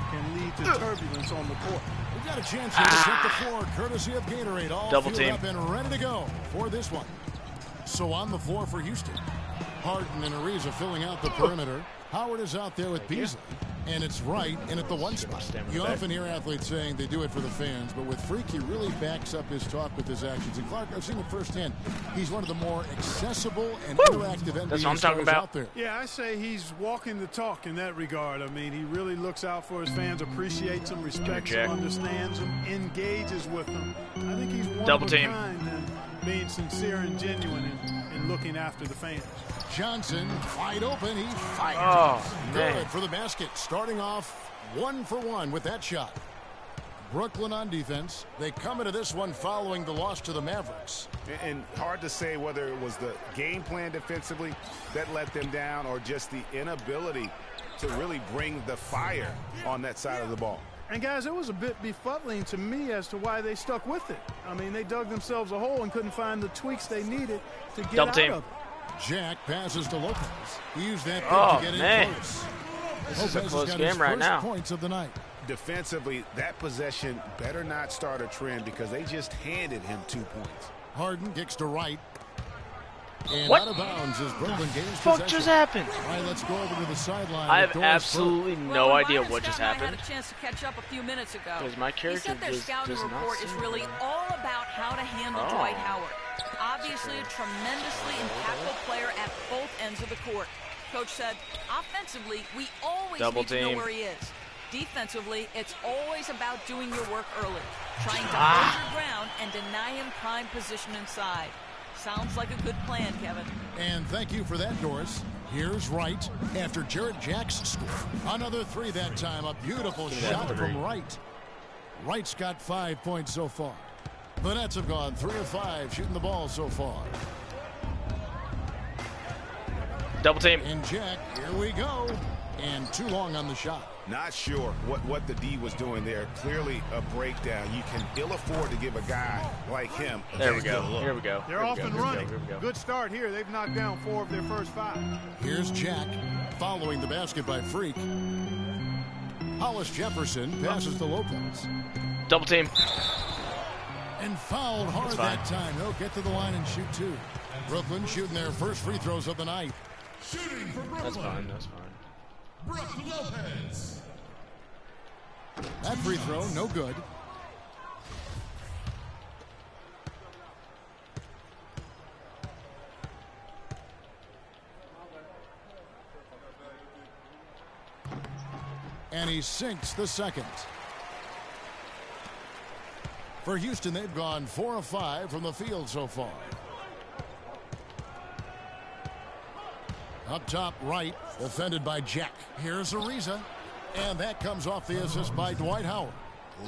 can lead to turbulence on the court. We've got a chance here to set the floor, courtesy of Gatorade. All double fueled team up and ready to go for this one. So on the floor for Houston, Harden and Ariza filling out the perimeter. Howard is out there with Beasley, and it's right in at the one spot. You often hear athletes saying they do it for the fans, but with Freak, he really backs up his talk with his actions. And Clark, I've seen it firsthand. He's one of the more accessible and interactive NBA stars out there. Yeah, I say he's walking the talk in that regard. I mean, he really looks out for his fans, appreciates them, respects them, understands them, engages with them. I think he's one of a kind and being sincere and genuine in looking after the fans. Johnson wide open. He fires. Good for the basket. Starting off 1 for 1 with that shot. Brooklyn on defense. They come into this one following the loss to the Mavericks. And hard to say whether it was the game plan defensively that let them down or just the inability to really bring the fire on that side of the ball. And guys, it was a bit befuddling to me as to why they stuck with it. I mean, they dug themselves a hole and couldn't find the tweaks they needed to get out of it. Jack passes to Lopez. He used that to get in close. This is a close game right now. Points of the night. defensively, that possession better not start a trend because they just handed him 2 points. Harden kicks to right. And What? out of bounds is Brooklyn gains Fuck possession. just happened? All right, let's go over to the sideline. I have absolutely no idea what just happened. I had a chance to catch up a few minutes ago. Because my character he said their scouting does not report is really all about how to handle Dwight Howard. Obviously a tremendously impactful player at both ends of the court. Coach said, offensively, we always need to know where he is. Defensively, it's always about doing your work early, trying to hold your ground and deny him prime position inside. Sounds like a good plan, Kevin. And thank you for that, Doris. Here's Wright after Jarrett Jack's score. Another three that time. A beautiful shot from Wright. Wright's got 5 points so far. The Nets have gone 3 of 5 shooting the ball so far. Double team. And Jack, here we go. And too long on the shot. Not sure what the D was doing there. Clearly a breakdown. You can ill afford to give a guy like him. There we go. Here we go. They're off and running. Good start here. They've knocked down 4 of their first 5. Here's Jack following the basket by Freak. Hollis Jefferson passes to Lopez. Double team. And fouled hard that time. They'll get to the line and shoot 2. Brooklyn shooting their first free throws of the night. Shooting for Brooklyn. That's fine. That's fine. Brook Lopez. That free throw, no good. And he sinks the second. For Houston, they've gone 4 of 5 from the field so far. Up top right, defended by Jack. Here's Ariza. And that comes off the assist by Dwight Howard.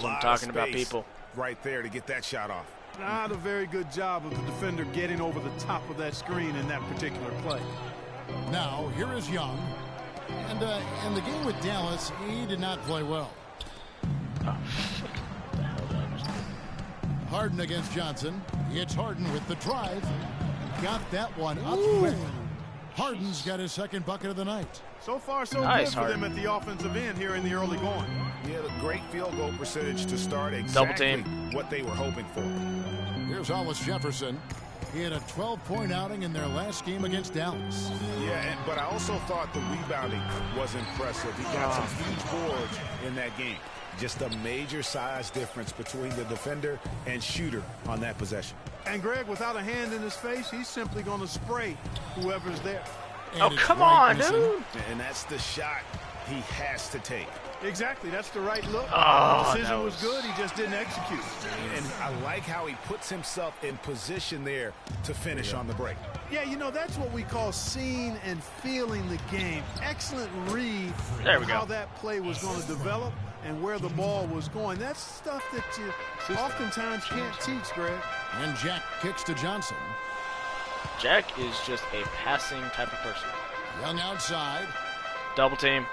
I'm talking about people. Right there to get that shot off. Not a very good job of the defender getting over the top of that screen in that particular play. Now, here is Young. And in the game with Dallas, he did not play well. Harden against Johnson. It's Harden with the drive. Got that one up quick. Harden's got his second bucket of the night. So far, so good for them at the offensive end here in the early going. Yeah, a great field goal percentage to start exactly what they were hoping for. Here's Hollis Jefferson. He had a 12-point outing in their last game against Dallas. Yeah, but I also thought the rebounding was impressive. He got some huge boards in that game. Just a major size difference between the defender and shooter on that possession. And Greg, without a hand in his face, he's simply going to spray whoever's there. And come on, dude. And that's the shot he has to take. Exactly. That's the right look. Oh, the decision was good. He just didn't execute. And I like how he puts himself in position there to finish on the break. Yeah, you know, that's what we call seeing and feeling the game. Excellent read on how that play was going to develop and where the ball was going. That's stuff that you oftentimes can't teach, Greg. And Jack kicks to Johnson. Jack is just a passing type of person. Young outside. Double team.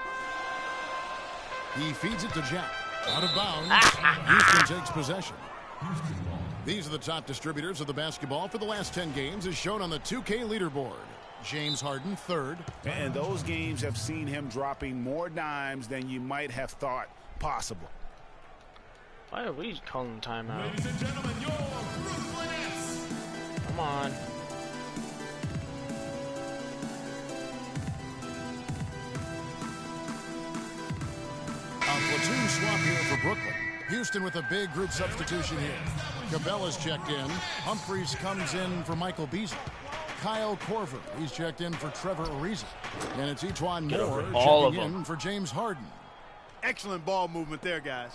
He feeds it to Jack. Out of bounds. Houston takes possession. These are the top distributors of the basketball for the last 10 games as shown on the 2K leaderboard. James Harden, 3rd. And those games have seen him dropping more dimes than you might have thought possible. Why are we calling timeout? Ladies and gentlemen, your Brooklyn Nets. Come on. A platoon swap here for Brooklyn. Houston with a big group substitution here. Cabella's checked in. Humphries comes in for Michael Beasley. Kyle Korver, he's checked in for Trevor Ariza. And it's Etuan Moore checking in for James Harden. Excellent ball movement there, guys.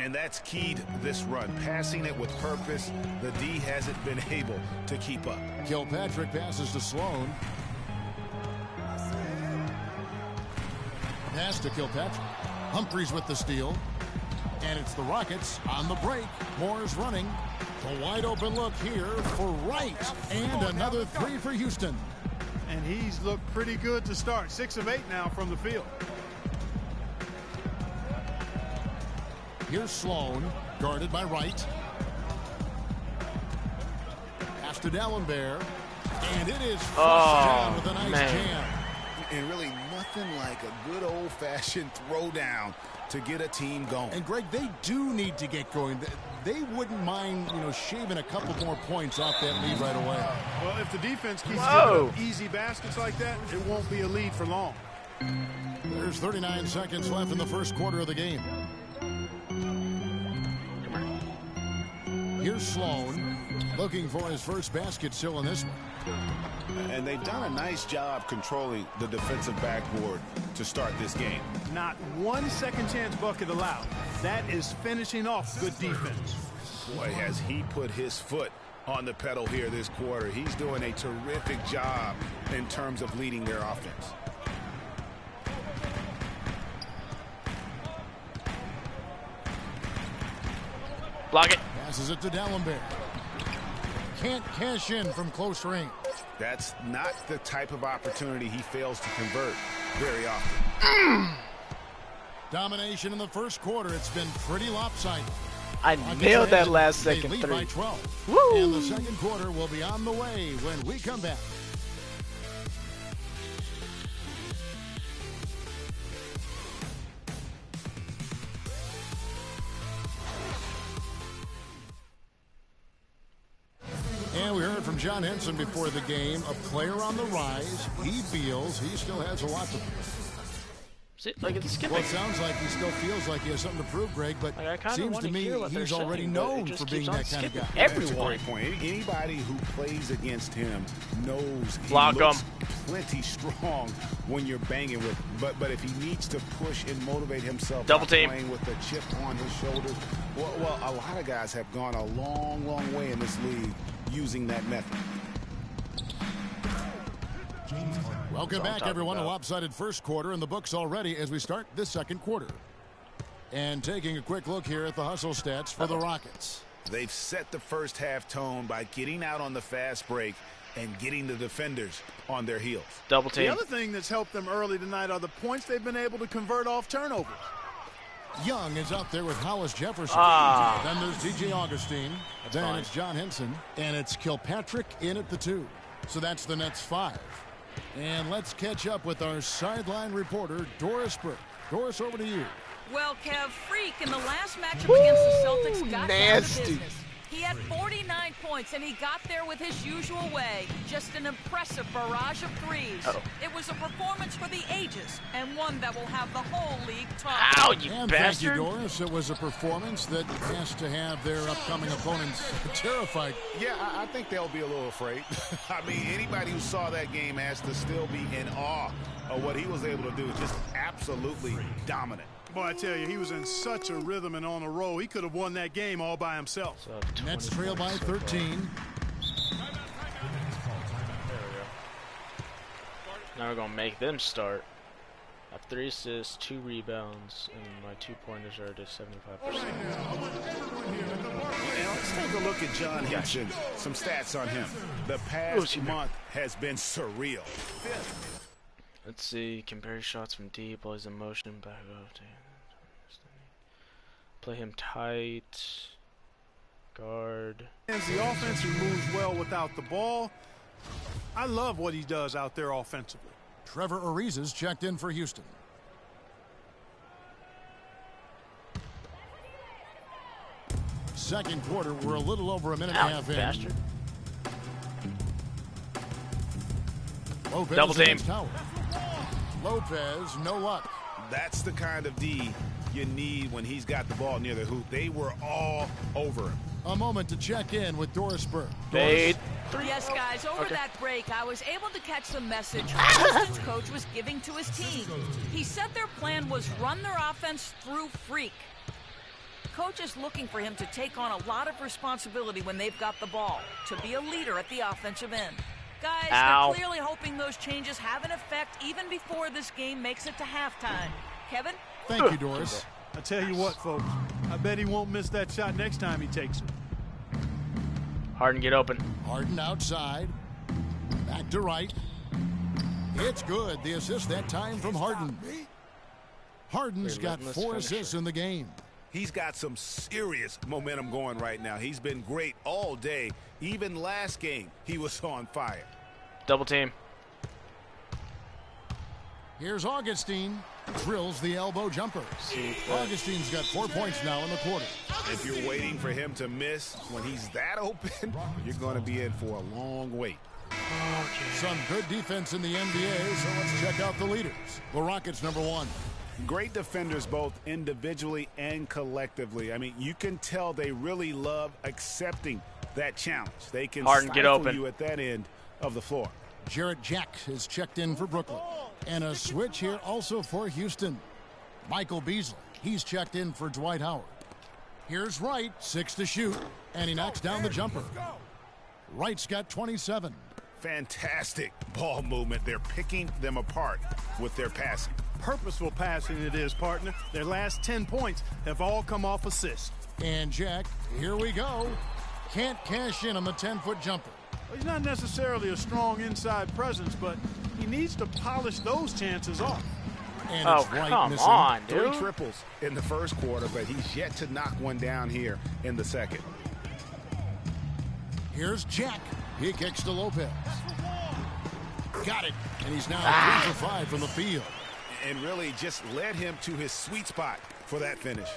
And that's key to this run. Passing it with purpose, the D hasn't been able to keep up. Kilpatrick passes to Sloan. Pass to Kilpatrick. Humphries with the steal. And it's the Rockets on the break. Moore's running. A wide open look here for Wright. And another 3 for Houston. And he's looked pretty good to start. 6 of 8 now from the field. Here's Sloan, guarded by Wright. Pass to D'Alembert. And it is flushed down with a nice jam. And really nothing like a good old-fashioned throwdown to get a team going. And Greg, they do need to get going. They wouldn't mind, shaving a couple more points off that lead right away. Well, if the defense keeps giving up easy baskets like that, it won't be a lead for long. There's 39 seconds left in the first quarter of the game. Here's Sloan looking for his first basket still in this one. And they've done a nice job controlling the defensive backboard to start this game. Not one second chance bucket allowed. That is finishing off good defense. Boy, has he put his foot on the pedal here this quarter. He's doing a terrific job in terms of leading their offense. Block it. Passes it to Dallenberg. Can't cash in from close range. That's not the type of opportunity he fails to convert very often. Domination in the first quarter. It's been pretty lopsided. I nailed that last second lead three. by 12. Woo! And the second quarter will be on the way when we come back. And we heard from John Henson before the game, a player on the rise. He feels he still has a lot to prove. Like it's skipping. Well, it sounds like he still feels like he has something to prove, Greg, but seems to me he's already known for being that kind of guy. That's a great point. Anybody who plays against him knows he Block looks plenty strong when you're banging with him. But if he needs to push and motivate himself by playing with a chip on his shoulders, well, a lot of guys have gone a long, long way in this league using that method. Welcome back, everyone. A lopsided first quarter in the books already as we start this second quarter. And taking a quick look here at the hustle stats for the Rockets. They've set the first half tone by getting out on the fast break and getting the defenders on their heels. Double team. The other thing that's helped them early tonight are the points they've been able to convert off turnovers. Young is out there with Hollis Jefferson. Then there's DJ Augustine. Then it's John Henson. And it's Kilpatrick in at the 2. So that's the Nets 5. And let's catch up with our sideline reporter, Doris Burke. Doris, over to you. Well, Kev, Freak in the last matchup against the Celtics got down to business. He had 49 points, and he got there with his usual way. Just an impressive barrage of threes. It was a performance for the ages, and one that will have the whole league talking. Ow, you and bastard. Thank you, Doris. It was a performance that has to have their upcoming opponents terrified. Yeah, I think they'll be a little afraid. I mean, anybody who saw that game has to still be in awe of what he was able to do. Just absolutely dominant. Boy, I tell you, he was in such a rhythm and on a roll. He could have won that game all by himself. Nets trail by 13. Now we're going to make them start. I have 3 assists, 2 rebounds, and my 2-pointers are at 75%. And let's take a look at John Henson. Some stats on him. The past month has been surreal. Let's see. Compare shots from deep, while he's in motion, back up. Play him tight. Guard. As the offense, he moves well without the ball. I love what he does out there offensively. Trevor Ariza's checked in for Houston. Second quarter, we're a little over a minute and a half in. Bastard. Lopez Double team. Lopez, no luck. That's the kind of D you need when he's got the ball near the hoop. They were all over him. A moment to check in with Doris Burke. Fade. Yes, guys, over that break, I was able to catch the message Houston's coach was giving to his team. He said their plan was run their offense through Freak. Coach is looking for him to take on a lot of responsibility when they've got the ball, to be a leader at the offensive end. Guys, they're clearly hoping those changes have an effect even before this game makes it to halftime. Kevin? Thank you, Doris. I tell you what, folks, I bet he won't miss that shot next time he takes it. Harden, get open. Harden outside. Back to right. It's good. The assist that time from Harden. Harden's got 4 assists in the game. He's got some serious momentum going right now. He's been great all day. Even last game, he was on fire. Double team. Here's Augustine. Drills the elbow jumper. Augustine's got 4 points now in the quarter. If you're waiting for him to miss when he's that open, you're going to be in for a long wait. Some good defense in the NBA, so let's check out the leaders. The Rockets, number 1. Great defenders both individually and collectively. I mean, you can tell they really love accepting that challenge. They can stifle you at that end of the floor. Jarrett Jack is checked in for Brooklyn. And a switch here also for Houston. Michael Beasley, he's checked in for Dwight Howard. Here's Wright, 6 to shoot, and he knocks down the jumper. Wright's got 27. Fantastic ball movement. They're picking them apart with their passing. Purposeful passing it is, partner. Their last 10 points have all come off assists. And Jack, here we go. Can't cash in on the 10-foot jumper. Well, he's not necessarily a strong inside presence, but he needs to polish those chances off. And it's come on, dude. 3 triples in the first quarter, but he's yet to knock one down here in the second. Here's Jack. He kicks to Lopez. Got it. And he's now 3 for 5 from the field. And really just led him to his sweet spot for that finish.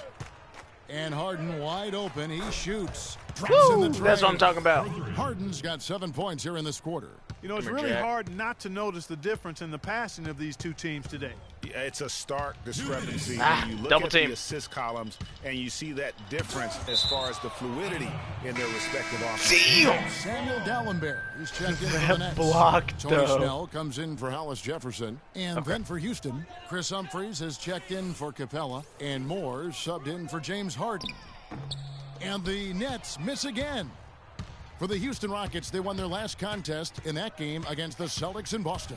And Harden wide open. He shoots. Drops in the tray. That's what I'm talking about. Harden's got 7 points here in this quarter. You know, it's really hard not to notice the difference in the passing of these two teams today. It's a stark discrepancy when you look at the assist columns and you see that difference as far as the fluidity in their respective offenses. Samuel Dallenberg is checked in for the Nets. Blocked, Tony Snell comes in for Hollis Jefferson. And then for Houston, Chris Humphries has checked in for Capella. And Moore subbed in for James Harden. And the Nets miss again. For the Houston Rockets, they won their last contest in that game against the Celtics in Boston.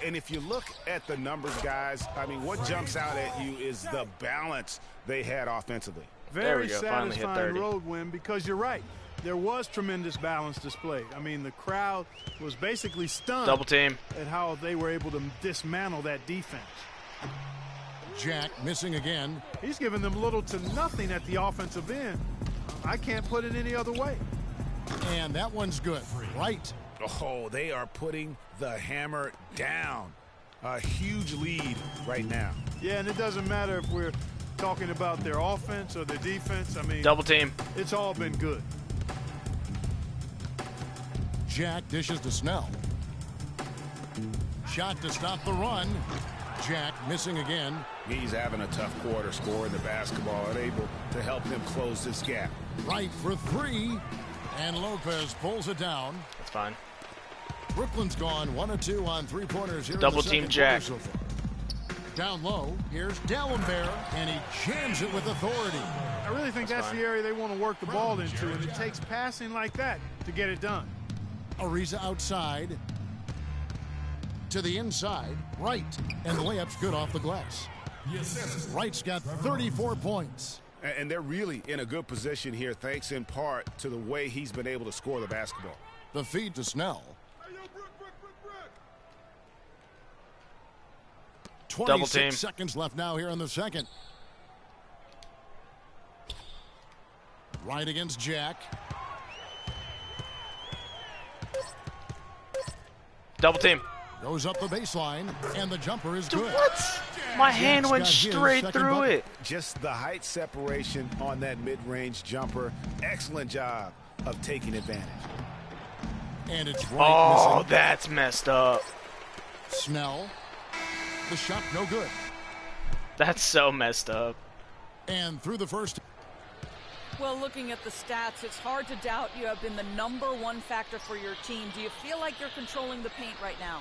And if you look at the numbers, guys, I mean, what jumps out at you is the balance they had offensively. Very satisfying road win because you're right. There was tremendous balance displayed. I mean, the crowd was basically stunned Double team. at how they were able to dismantle that defense. Jack missing again. He's given them little to nothing at the offensive end. I can't put it any other way. And that one's good. Right. Oh, they are putting the hammer down. A huge lead right now. Yeah, and it doesn't matter if we're talking about their offense or their defense. I mean, double team. It's all been good. Jack dishes to Snell. Shot to stop the run. Jack missing again. He's having a tough quarter, scoring the basketball, unable to help them close this gap. Right for 3. And Lopez pulls it down. That's fine. Brooklyn's gone 1 of 2 on 3-pointers here. Double team Jack. So down low, here's Dallenberg, and he jams it with authority. I really think that's the area they want to work the ball into, and it takes passing like that to get it done. Ariza outside. To the inside, Wright, and the layup's good off the glass. Wright's got 34 points. And they're really in a good position here, thanks in part to the way he's been able to score the basketball. The feed to Snell. 26 seconds left now here in the second. Right against Jack. Double team. Goes up the baseline, and the jumper is good. What? My hand went straight through it. Just the height separation on that mid-range jumper. Excellent job of taking advantage. And it's right. Oh, missing. that's messed up. Snell. The shot no good. That's so messed up. And through the first. Well, looking at the stats, it's hard to doubt you have been the #1 factor for your team. Do you feel like you're controlling the paint right now?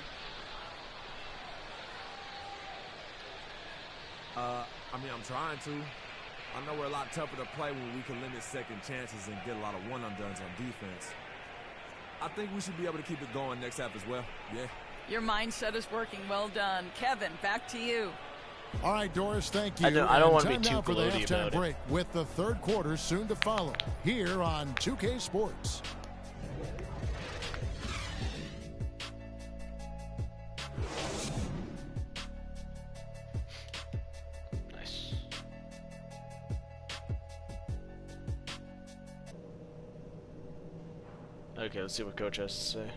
I mean, I'm trying to. I know we're a lot tougher to play when we can limit second chances and get a lot of one-and-dones on defense. I think we should be able to keep it going next half as well. Yeah. Your mindset is working. Well done. Kevin, back to you. All right, Doris, thank you. I don't want to be too for the gloaty halftime about break with the third quarter soon to follow here on 2K Sports. Nice. Okay, let's see what Coach has to say.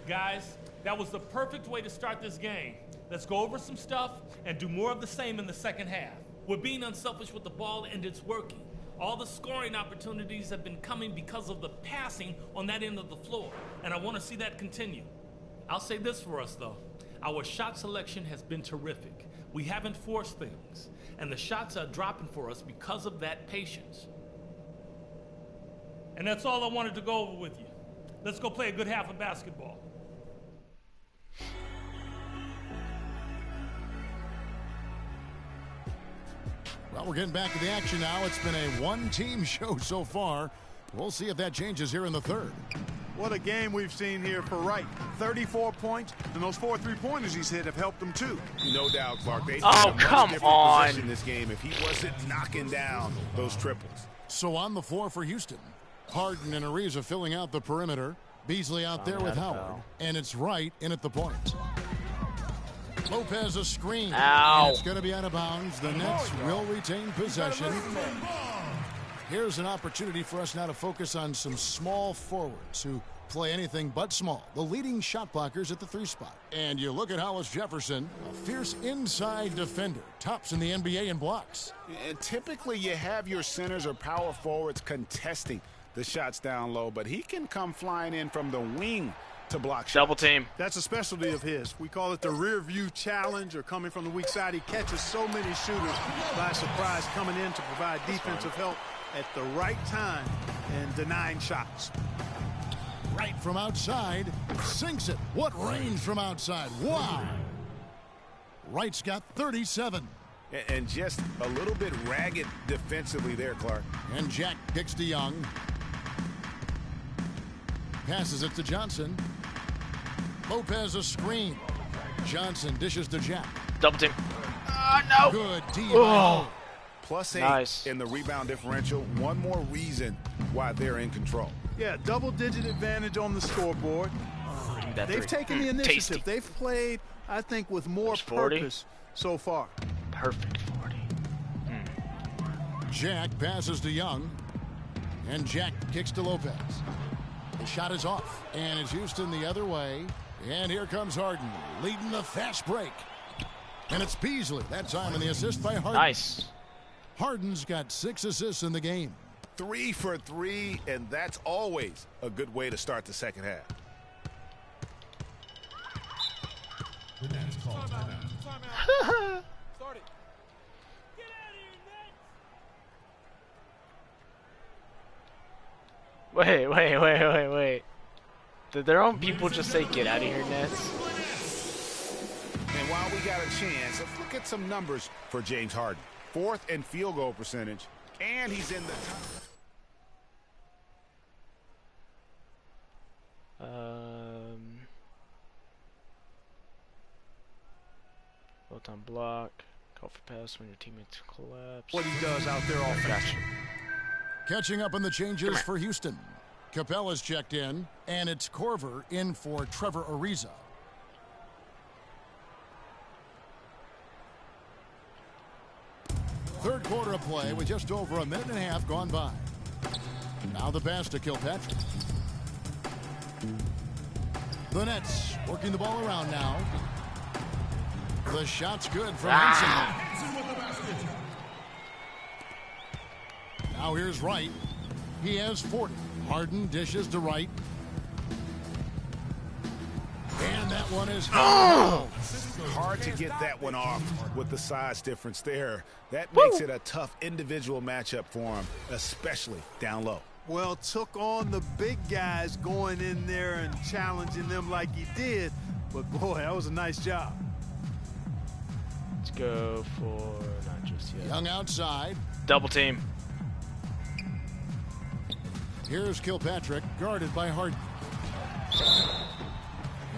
Guys, that was the perfect way to start this game. Let's go over some stuff and do more of the same in the second half. We're being unselfish with the ball, and it's working. All the scoring opportunities have been coming because of the passing on that end of the floor, and I want to see that continue. I'll say this for us, though. Our shot selection has been terrific. We haven't forced things, and the shots are dropping for us because of that patience. And that's all I wanted to go over with you. Let's go play a good half of basketball. Well, we're getting back to the action now. It's been a one-team show so far. We'll see if that changes here in the third. What a game we've seen here for Wright. 34 points, and those 4 3-pointers he's hit have helped him too. No doubt, Clark. They'd oh, be in a come much different on. position this game if he wasn't knocking down those triples. So on the floor for Houston, Harden and Ariza filling out the perimeter. Beasley out there with Howard, and it's Wright in at the point. Lopez a screen. Ow. And it's going to be out of bounds. The Nets will retain possession. Here's an opportunity for us now to focus on some small forwards who play anything but small. The leading shot blockers at the 3 spot. And you look at Hollis Jefferson, a fierce inside defender. Tops in the NBA in blocks. And typically you have your centers or power forwards contesting the shots down low, but he can come flying in from the wing to block shots. Double team. That's a specialty of his. We call it the rear view challenge, or coming from the weak side. He catches so many shooters by surprise, coming in to provide defensive help at the right time and denying shots. Right from outside, sinks it. What range from outside? Wow. Wright's got 37. And just a little bit ragged defensively there, Clark. And Jack kicks to Young. Passes it to Johnson. Lopez a screen. Johnson dishes to Jack. Double team. No. Good D. Oh. +8 nice. in the rebound differential. One more reason why they're in control. Yeah, double-digit advantage on the scoreboard. They've taken the initiative. Tasty. They've played, I think, with more purpose so far. Perfect 40. Jack passes to Young. And Jack kicks to Lopez. The shot is off. And it's Houston the other way. And here comes Harden, leading the fast break. And it's Beasley. That time in the assist by Harden. Nice. Harden's got 6 assists in the game. 3 for 3, and that's always a good way to start the second half. Wait. Did their own people just say, get out of here, Nets? And while we got a chance, let's look at some numbers for James Harden. 4th in field goal percentage, and he's in the top. Well time block. Call for pass when your teammates collapse. What he does out there offensively. Gotcha. Catching up on the changes for Houston. Capella's checked in, and it's Korver in for Trevor Ariza. Third quarter of play with just over a minute and a half gone by. Now the pass to Kilpatrick. The Nets working the ball around now. The shot's good from Henson. Now here's Wright. He has 40. Harden dishes to Wright. And that one is hard to get that one off with the size difference there. That makes it a tough individual matchup for him, especially down low. Well, took on the big guys going in there and challenging them like he did. But, boy, that was a nice job. Let's go for not just yet. Young outside. Double team. Here's Kilpatrick, guarded by Harden.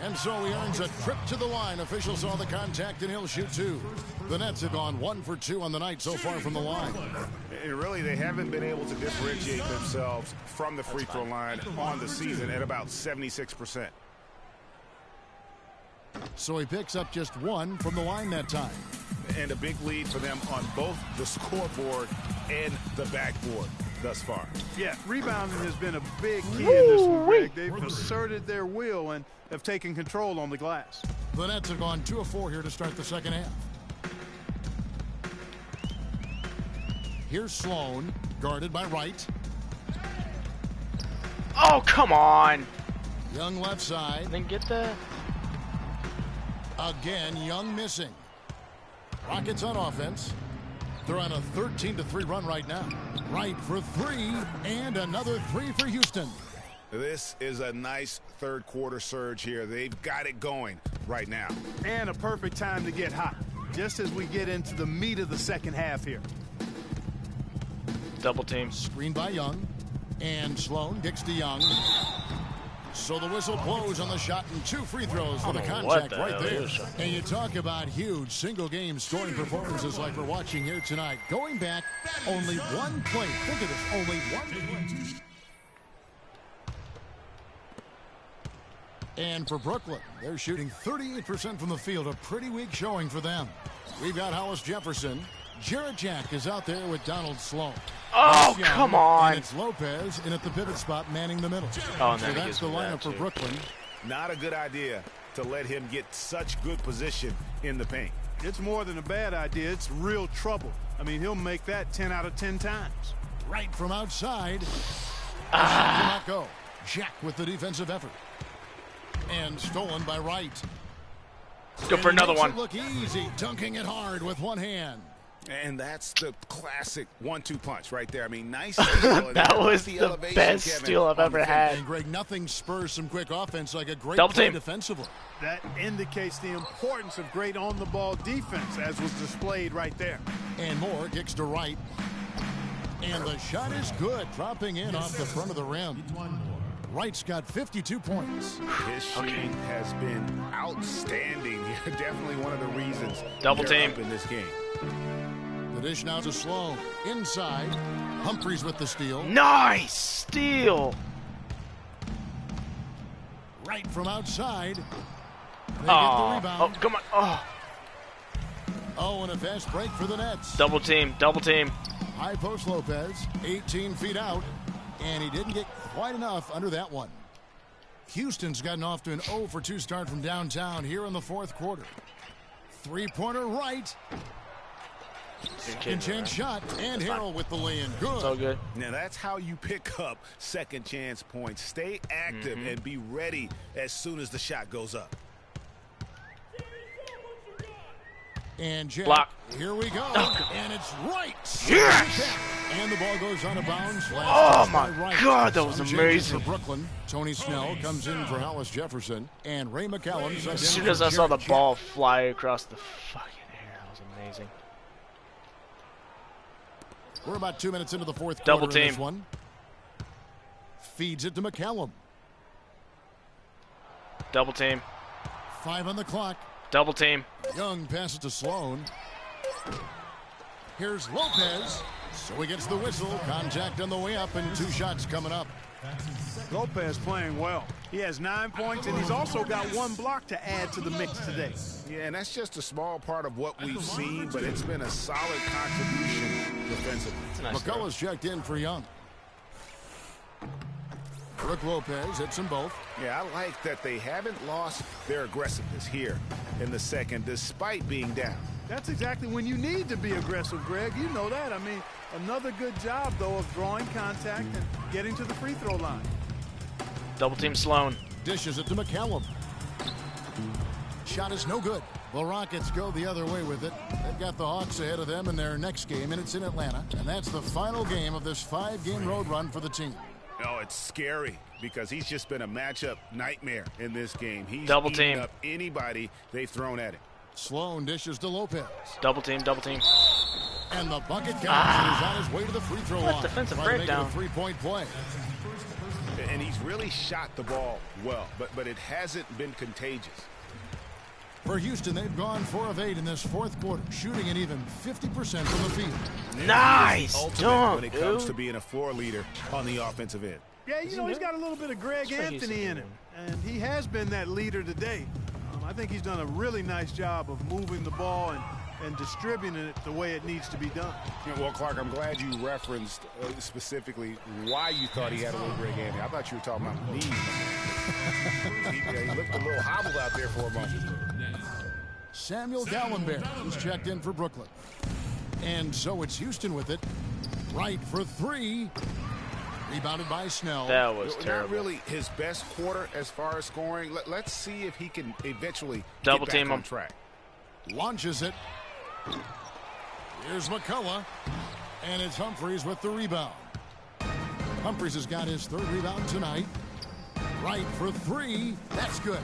And so he earns a trip to the line. Officials saw the contact, and he'll shoot 2. The Nets have gone 1 for 2 on the night so far from the line. And really, they haven't been able to differentiate themselves from the free throw line on the season at about 76%. So he picks up just 1 from the line that time. And a big lead for them on both the scoreboard and the backboard. thus far. Yeah, rebounding has been a big key in this one, Greg. They've asserted their will and have taken control on the glass. The Nets have gone 2 of 4 here to start the second half. Here's Sloan, guarded by Wright. Oh, come on. Young left side. Then get that. Again, Young missing. Rockets on offense. They're on a 13-3 run right now. Wright for 3, and another 3 for Houston. This is a nice third quarter surge here. They've got it going right now. And a perfect time to get hot, just as we get into the meat of the second half here. Double team. Screen by Young. And Sloan kicks to Young. So the whistle blows on the shot and 2 free throws for the contact right there. And you talk about huge single-game scoring performances like we're watching here tonight. Going back, only one play. Think of this, only one play. And for Brooklyn, they're shooting 38% from the field. A pretty weak showing for them. We've got Hollis Jefferson. Jarrett Jack is out there with Donald Sloan. Oh, come on. And it's Lopez in at the pivot spot manning the middle. Oh, and so that's the lineup for Brooklyn. Not a good idea to let him get such good position in the paint. It's more than a bad idea. It's real trouble. I mean, he'll make that 10 out of 10 times. Right from outside. Cannot go. Jack with the defensive effort. And stolen by Wright. Let's go for another one. Look easy, dunking it hard with one hand. And that's the classic 1-2 punch right there. I mean, nice steal. That was the best steal I've ever had. And Greg, nothing spurs some quick offense like a great double play team defensively. That indicates the importance of great on-the-ball defense, as was displayed right there. And Moore kicks to Wright. And the shot is good, dropping in off the front of the rim. Wright's got 52 points. His shooting has been outstanding. Definitely one of the reasons double team up in this game. The dish now to Sloan. Inside. Humphries with the steal. Nice steal. Right from outside. They get the rebound. Oh, come on. Oh, and a fast break for the Nets. Double team. Double team. High post Lopez. 18 feet out. And he didn't get quite enough under that one. Houston's gotten off to an 0 for 2 start from downtown here in the fourth quarter. Three-pointer right. Second chance shot, and Harrell with the lay-in. Good. It's all good. Now that's how you pick up second chance points. Stay active and be ready as soon as the shot goes up. And Jack, block. Here we go. And it's right. Yes. And the ball goes out of bounds. Oh my God, that was amazing. For Brooklyn, Tony Snell comes in for Hollis Jefferson, and Ray McCallum. As soon as I saw the ball fly across the fucking air, that was amazing. We're about 2 minutes into the fourth quarter. Double team. In this one. Feeds it to McCallum. Double team. 5 on the clock. Double team. Young passes to Sloan. Here's Lopez. So he gets the whistle. Contact on the way up, and 2 shots coming up. Lopez playing well. He has 9 points, and he's also got 1 block to add to the mix today. Yeah, and that's just a small part of what we've seen, but it's been a solid contribution defensively. Nice McCullough's checked in for Young. Brook Lopez hits them both. Yeah, I like that they haven't lost their aggressiveness here in the second, despite being down. That's exactly when you need to be aggressive, Greg. You know that. I mean, another good job, though, of drawing contact and getting to the free throw line. Double team Sloan. Dishes it to McCallum. Shot is no good. Well, Rockets go the other way with it. They've got the Hawks ahead of them in their next game, and it's in Atlanta. And that's the final game of this 5-game road run for the team. Oh, it's scary because he's just been a matchup nightmare in this game. He's double team up anybody they've thrown at him. Sloan dishes to Lopez. Double team, double team. And the bucket counts. He's on his way to the free throw line. Defensive breakdown. 3-point play. And he's really shot the ball well, but it hasn't been contagious. For Houston, they've gone 4 of 8 in this fourth quarter, shooting an even 50% from the field. Nice dunk, when it comes to being a floor leader on the offensive end. Yeah, you know, he's got a little bit of Greg Anthony in him, and he has been that leader today. I think he's done a really nice job of moving the ball and distributing it the way it needs to be done. Yeah, well, Clark, I'm glad you referenced specifically why you thought he had a little Greg Anthony. I thought you were talking about knees. he looked a little hobbled out there for a moment. Samuel Gallenberg, who's checked in for Brooklyn. And so it's Houston with it. Right for three. Rebounded by Snell. That was terrible. Not really his best quarter as far as scoring. Let's see if he can eventually double get team back on him. track. Launches it. Here's McCullough. And it's Humphries with the rebound. Humphries has got his third rebound tonight. Wright for three. That's good.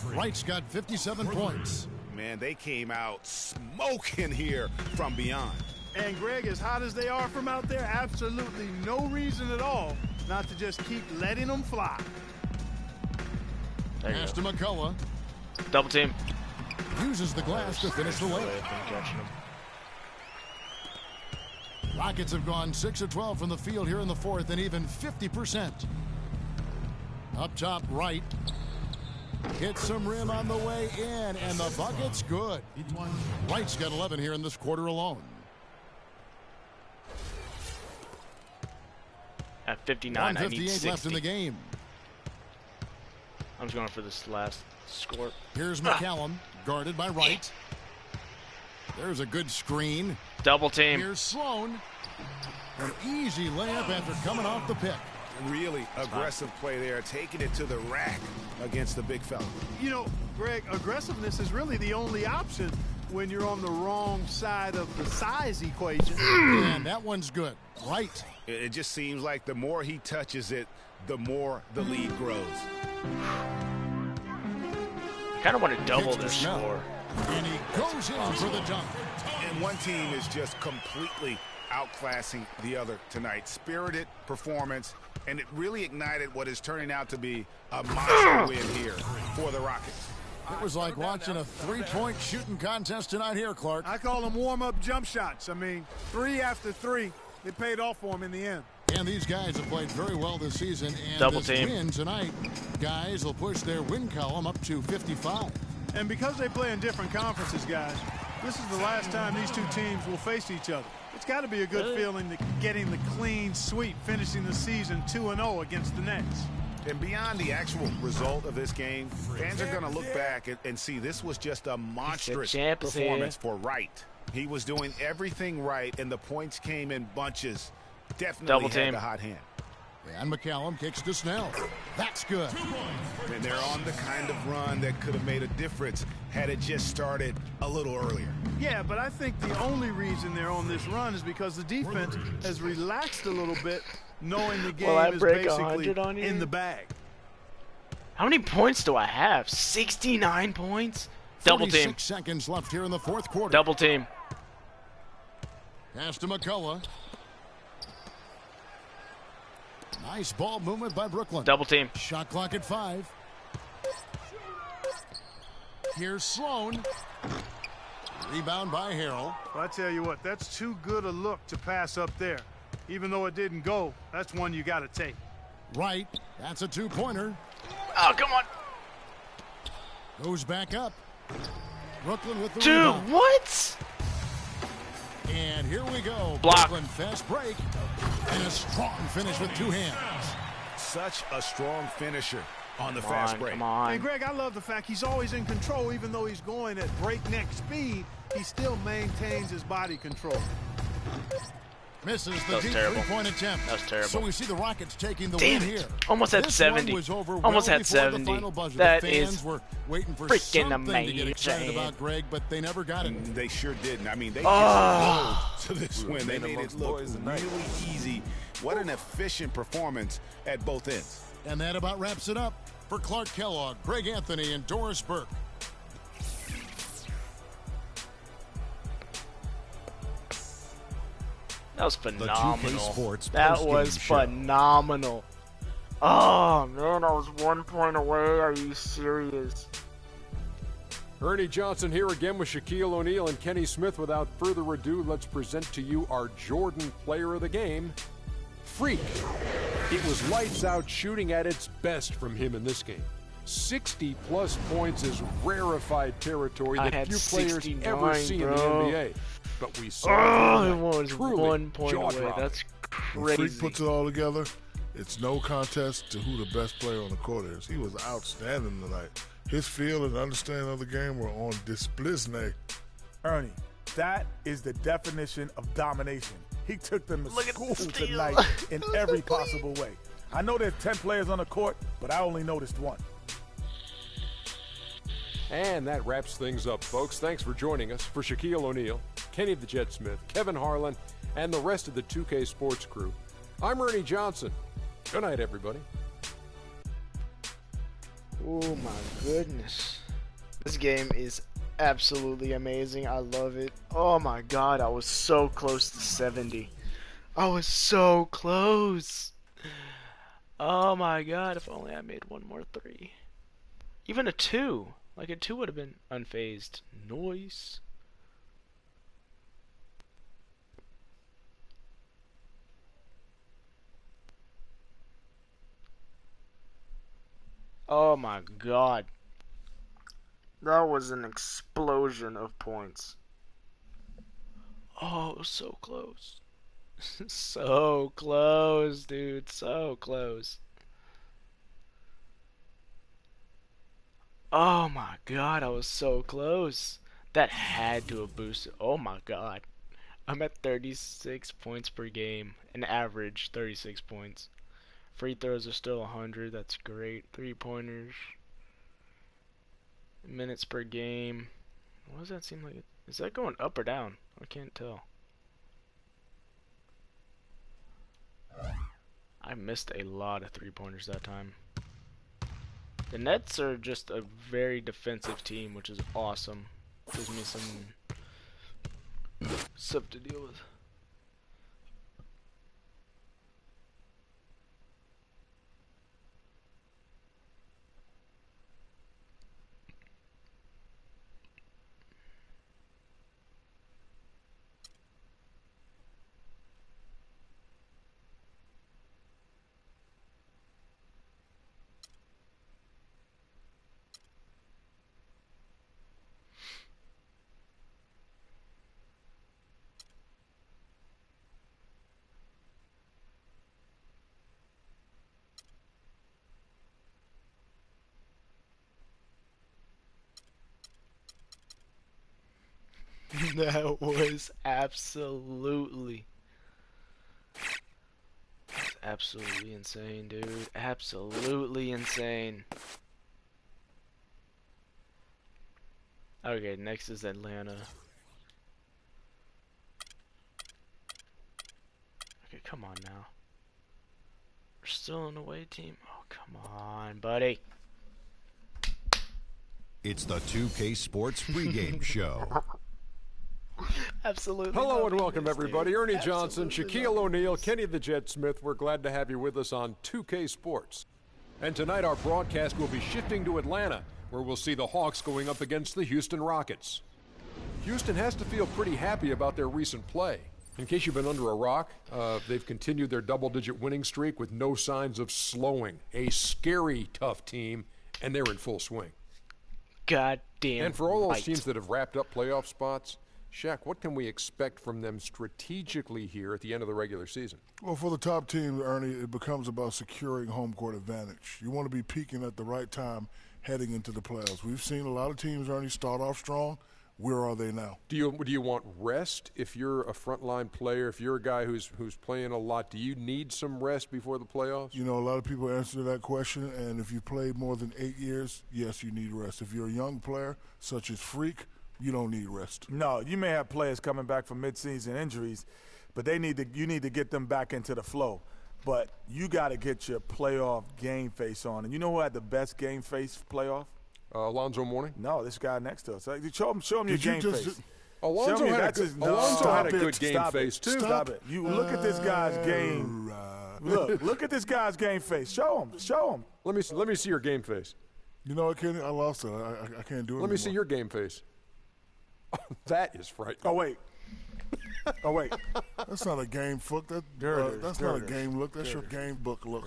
Wright's got 57 points. Man, they came out smoking here from beyond. And Greg, as hot as they are from out there, absolutely no reason at all not to just keep letting them fly. Pass to McCullough. Double team. Uses the glass to finish the layup. Rockets have gone 6 of 12 from the field here in the fourth and even 50%. Up top right. Hits some rim on the way in, and the bucket's good. Wright's got 11 here in this quarter alone. At 59, I need 60. Left in the game. I'm just going for this last score. Here's McCallum, guarded by Wright. There's a good screen. Double team. Here's Sloan. An easy layup after coming off the pick. Really aggressive play there, taking it to the rack against the big fella. You know, Greg, aggressiveness is really the only option when you're on the wrong side of the size equation. And that one's good. Right. It just seems like the more he touches it, the more the lead grows. I kind of want to double this score. And he goes in for the dunk. And one team is just completely outclassing the other tonight. Spirited performance, and it really ignited what is turning out to be a monster win here for the Rockets. It was like watching a three-point shooting contest tonight here, Clark. I call them warm-up jump shots. I mean, 3 after 3, they paid off for him in the end. And these guys have played very well this season. And double this team win tonight, guys will push their win column up to 55. And because they play in different conferences, guys, this is the last time these two teams will face each other. It's got to be a good feeling to getting the clean sweep, finishing the season 2-0 against the Nets. And beyond the actual result of this game, fans are going to look back and see this was just a monstrous performance for Wright. He was doing everything right, and the points came in bunches. Definitely had the hot hand. And McCallum kicks to Snell. That's good. And they're on the kind of run that could have made a difference had it just started a little earlier. Yeah, but I think the only reason they're on this run is because the defense has relaxed a little bit, knowing the game is basically in the bag. How many points do I have? 69 points? Double team. 46 seconds left here in the fourth quarter. Double team. Pass to McCullough. Nice ball movement by Brooklyn. Double team. Shot clock at 5. Here's Sloan. Rebound by Harrell. Well, I tell you what, that's too good a look to pass up there. Even though it didn't go, that's one you got to take. Right. That's a two-pointer. Oh, come on. Goes back up. Brooklyn with the Dude, rebound. what? And here we go. Block. Brooklyn fast break. And a strong finish with 2 hands. Such a strong finisher on the fast break. Come on. And Greg, I love the fact he's always in control. Even though he's going at breakneck speed, he still maintains his body control. Misses the deep three-point attempt. That was terrible. So we see the Rockets taking the Damn win it. here. Almost had This 70. Was over Almost well had 70. The final buzzer. That the fans is were waiting for freaking something amazing. to get excited about, Greg, but they never got it. They sure didn't. I mean, they to this win. They made it look really easy. What an efficient performance at both ends. And that about wraps it up. For Clark Kellogg, Greg Anthony, and Doris Burke. That was phenomenal. The 2K Sports that was phenomenal. Oh, man, I was 1 point away. Are you serious? Ernie Johnson here again with Shaquille O'Neal and Kenny Smith. Without further ado, let's present to you our Jordan Player of the Game, Freak. It was lights out shooting at its best from him in this game. 60-plus points is rarefied territory that few players ever see bro. in the NBA. But we saw it was truly 1 point away. That's crazy. When Freak puts it all together, it's no contest to who the best player on the court is. He was outstanding tonight. His feel and understanding of the game were on display. Ernie, that is the definition of domination. He took them to school tonight in every possible way. I know there's 10 players on the court, but I only noticed one. And that wraps things up, folks. Thanks for joining us. For Shaquille O'Neal, Kenny the Jet Smith, Kevin Harlan, and the rest of the 2K Sports crew, I'm Ernie Johnson. Good night, everybody. Oh my goodness. This game is absolutely amazing. I love it. Oh my god, I was so close to 70. I was so close. Oh my god, if only I made one more 3. Even a 2. Like a 2 would have been unfazed. Nice. Oh my god. That was an explosion of points. Oh, so close. So close, dude. So close. Oh my god, I was so close. That had to have boosted. Oh my god. I'm at 36 points per game. An average 36 points. Free throws are still 100. That's great. 3-pointers. Minutes per game. What does that seem like? Is that going up or down? I can't tell. I missed a lot of 3-pointers that time. The Nets are just a very defensive team, which is awesome. Gives me some stuff to deal with. That was absolutely insane, dude. Absolutely insane. Okay, next is Atlanta. Okay, come on now. We're still an away team. Oh, come on, buddy. It's the 2K Sports pregame show. Absolutely. Hello and welcome, everybody. Ernie Johnson, Shaquille O'Neal, Kenny the Jet Smith. We're glad to have you with us on 2K Sports. And tonight our broadcast will be shifting to Atlanta, where we'll see the Hawks going up against the Houston Rockets. Houston has to feel pretty happy about their recent play. In case you've been under a rock, they've continued their double-digit winning streak with no signs of slowing. A scary, tough team, and they're in full swing. Goddamn. And for all those teams that have wrapped up playoff spots, Shaq, what can we expect from them strategically here at the end of the regular season? Well, for the top team, Ernie, it becomes about securing home court advantage. You want to be peaking at the right time heading into the playoffs. We've seen a lot of teams, Ernie, start off strong. Where are they now? Do you want rest if you're a frontline player? If you're a guy who's playing a lot, do you need some rest before the playoffs? You know, a lot of people answer that question, and if you played more than 8 years, yes, you need rest. If you're a young player, such as Freak, you don't need rest. No, you may have players coming back from midseason injuries, but you need to get them back into the flow. But you got to get your playoff game face on. And you know who had the best game face playoff? Alonzo Mourning? No, this guy next to us. Show him your game face. Alonzo had a good game face, too. Stop it. You look at this guy's game. Look at this guy's game face. Show him. Let me see your game face. You know what, Kenny? I lost it. I can't do it Let me see your game face. That is frightening. Oh, wait. Oh, wait. That's not a game look. That's not a game look. That's your game book look.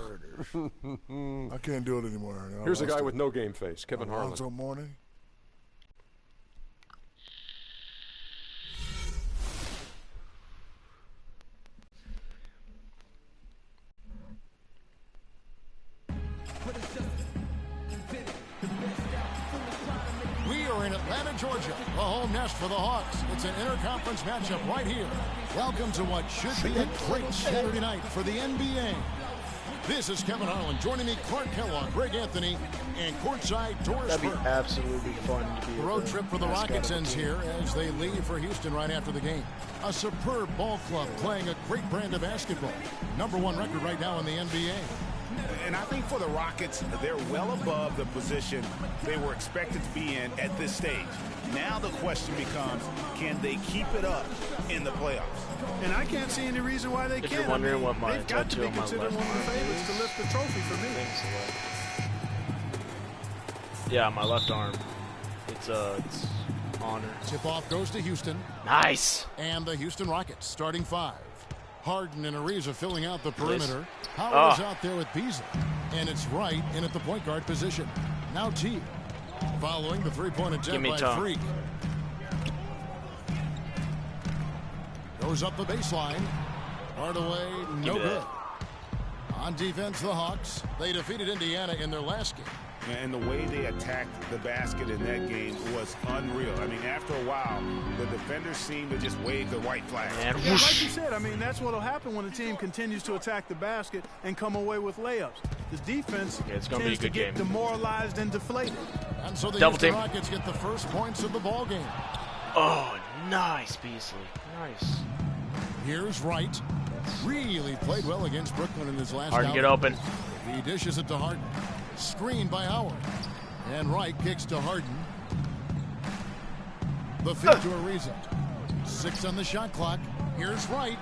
I can't do it anymore. Here's a guy with no game face, Kevin Harlan. Alonzo Mourning. We are in Atlanta, Georgia, the home nest for the Hawks. It's an interconference matchup right here. Welcome to what should be a great Saturday night for the NBA. This is Kevin Harlan. Joining me, Clark Kellogg, Greg Anthony, and courtside Doris That'd be Burke. absolutely fun to be. The road trip for the Rockets ends here as they leave for Houston right after the game. A superb ball club playing a great brand of basketball. #1 record right now in the NBA. And I think for the Rockets, they're well above the position they were expected to be in at this stage. Now the question becomes, can they keep it up in the playoffs? And I can't see any reason why they can't. If you're wondering what my they've got to tattoo be on my considered left one of the arm favorites to lift the trophy for me. Yeah, my left arm. It's honor. Tip-off goes to Houston. Nice. And the Houston Rockets starting 5. Harden and Ariza filling out the perimeter. Howard Oh. is out there with Beasley. And it's Wright in at the point guard position. Now T. Following the three-point attempt by Tom. Freak. Goes up the baseline. Hardaway, no good. On defense, the Hawks. They defeated Indiana in their last game. And the way they attacked the basket in that game was unreal. I mean, after a while, the defenders seemed to just wave the white flag. Yeah, like you said, I mean, that's what will happen when a team continues to attack the basket and come away with layups. The defense it's gonna tends be a good to get game. demoralized and deflated. And so the Double Houston team. Rockets get the first points of the ball game. Oh, nice, Beasley. Nice. Here's Wright. Really played well against Brooklyn in his last Harden, outing. get open. He dishes it to Harden. Screened by Howard. And Wright kicks to Harden. The feed to Ariza. 6 on the shot clock. Here's Wright.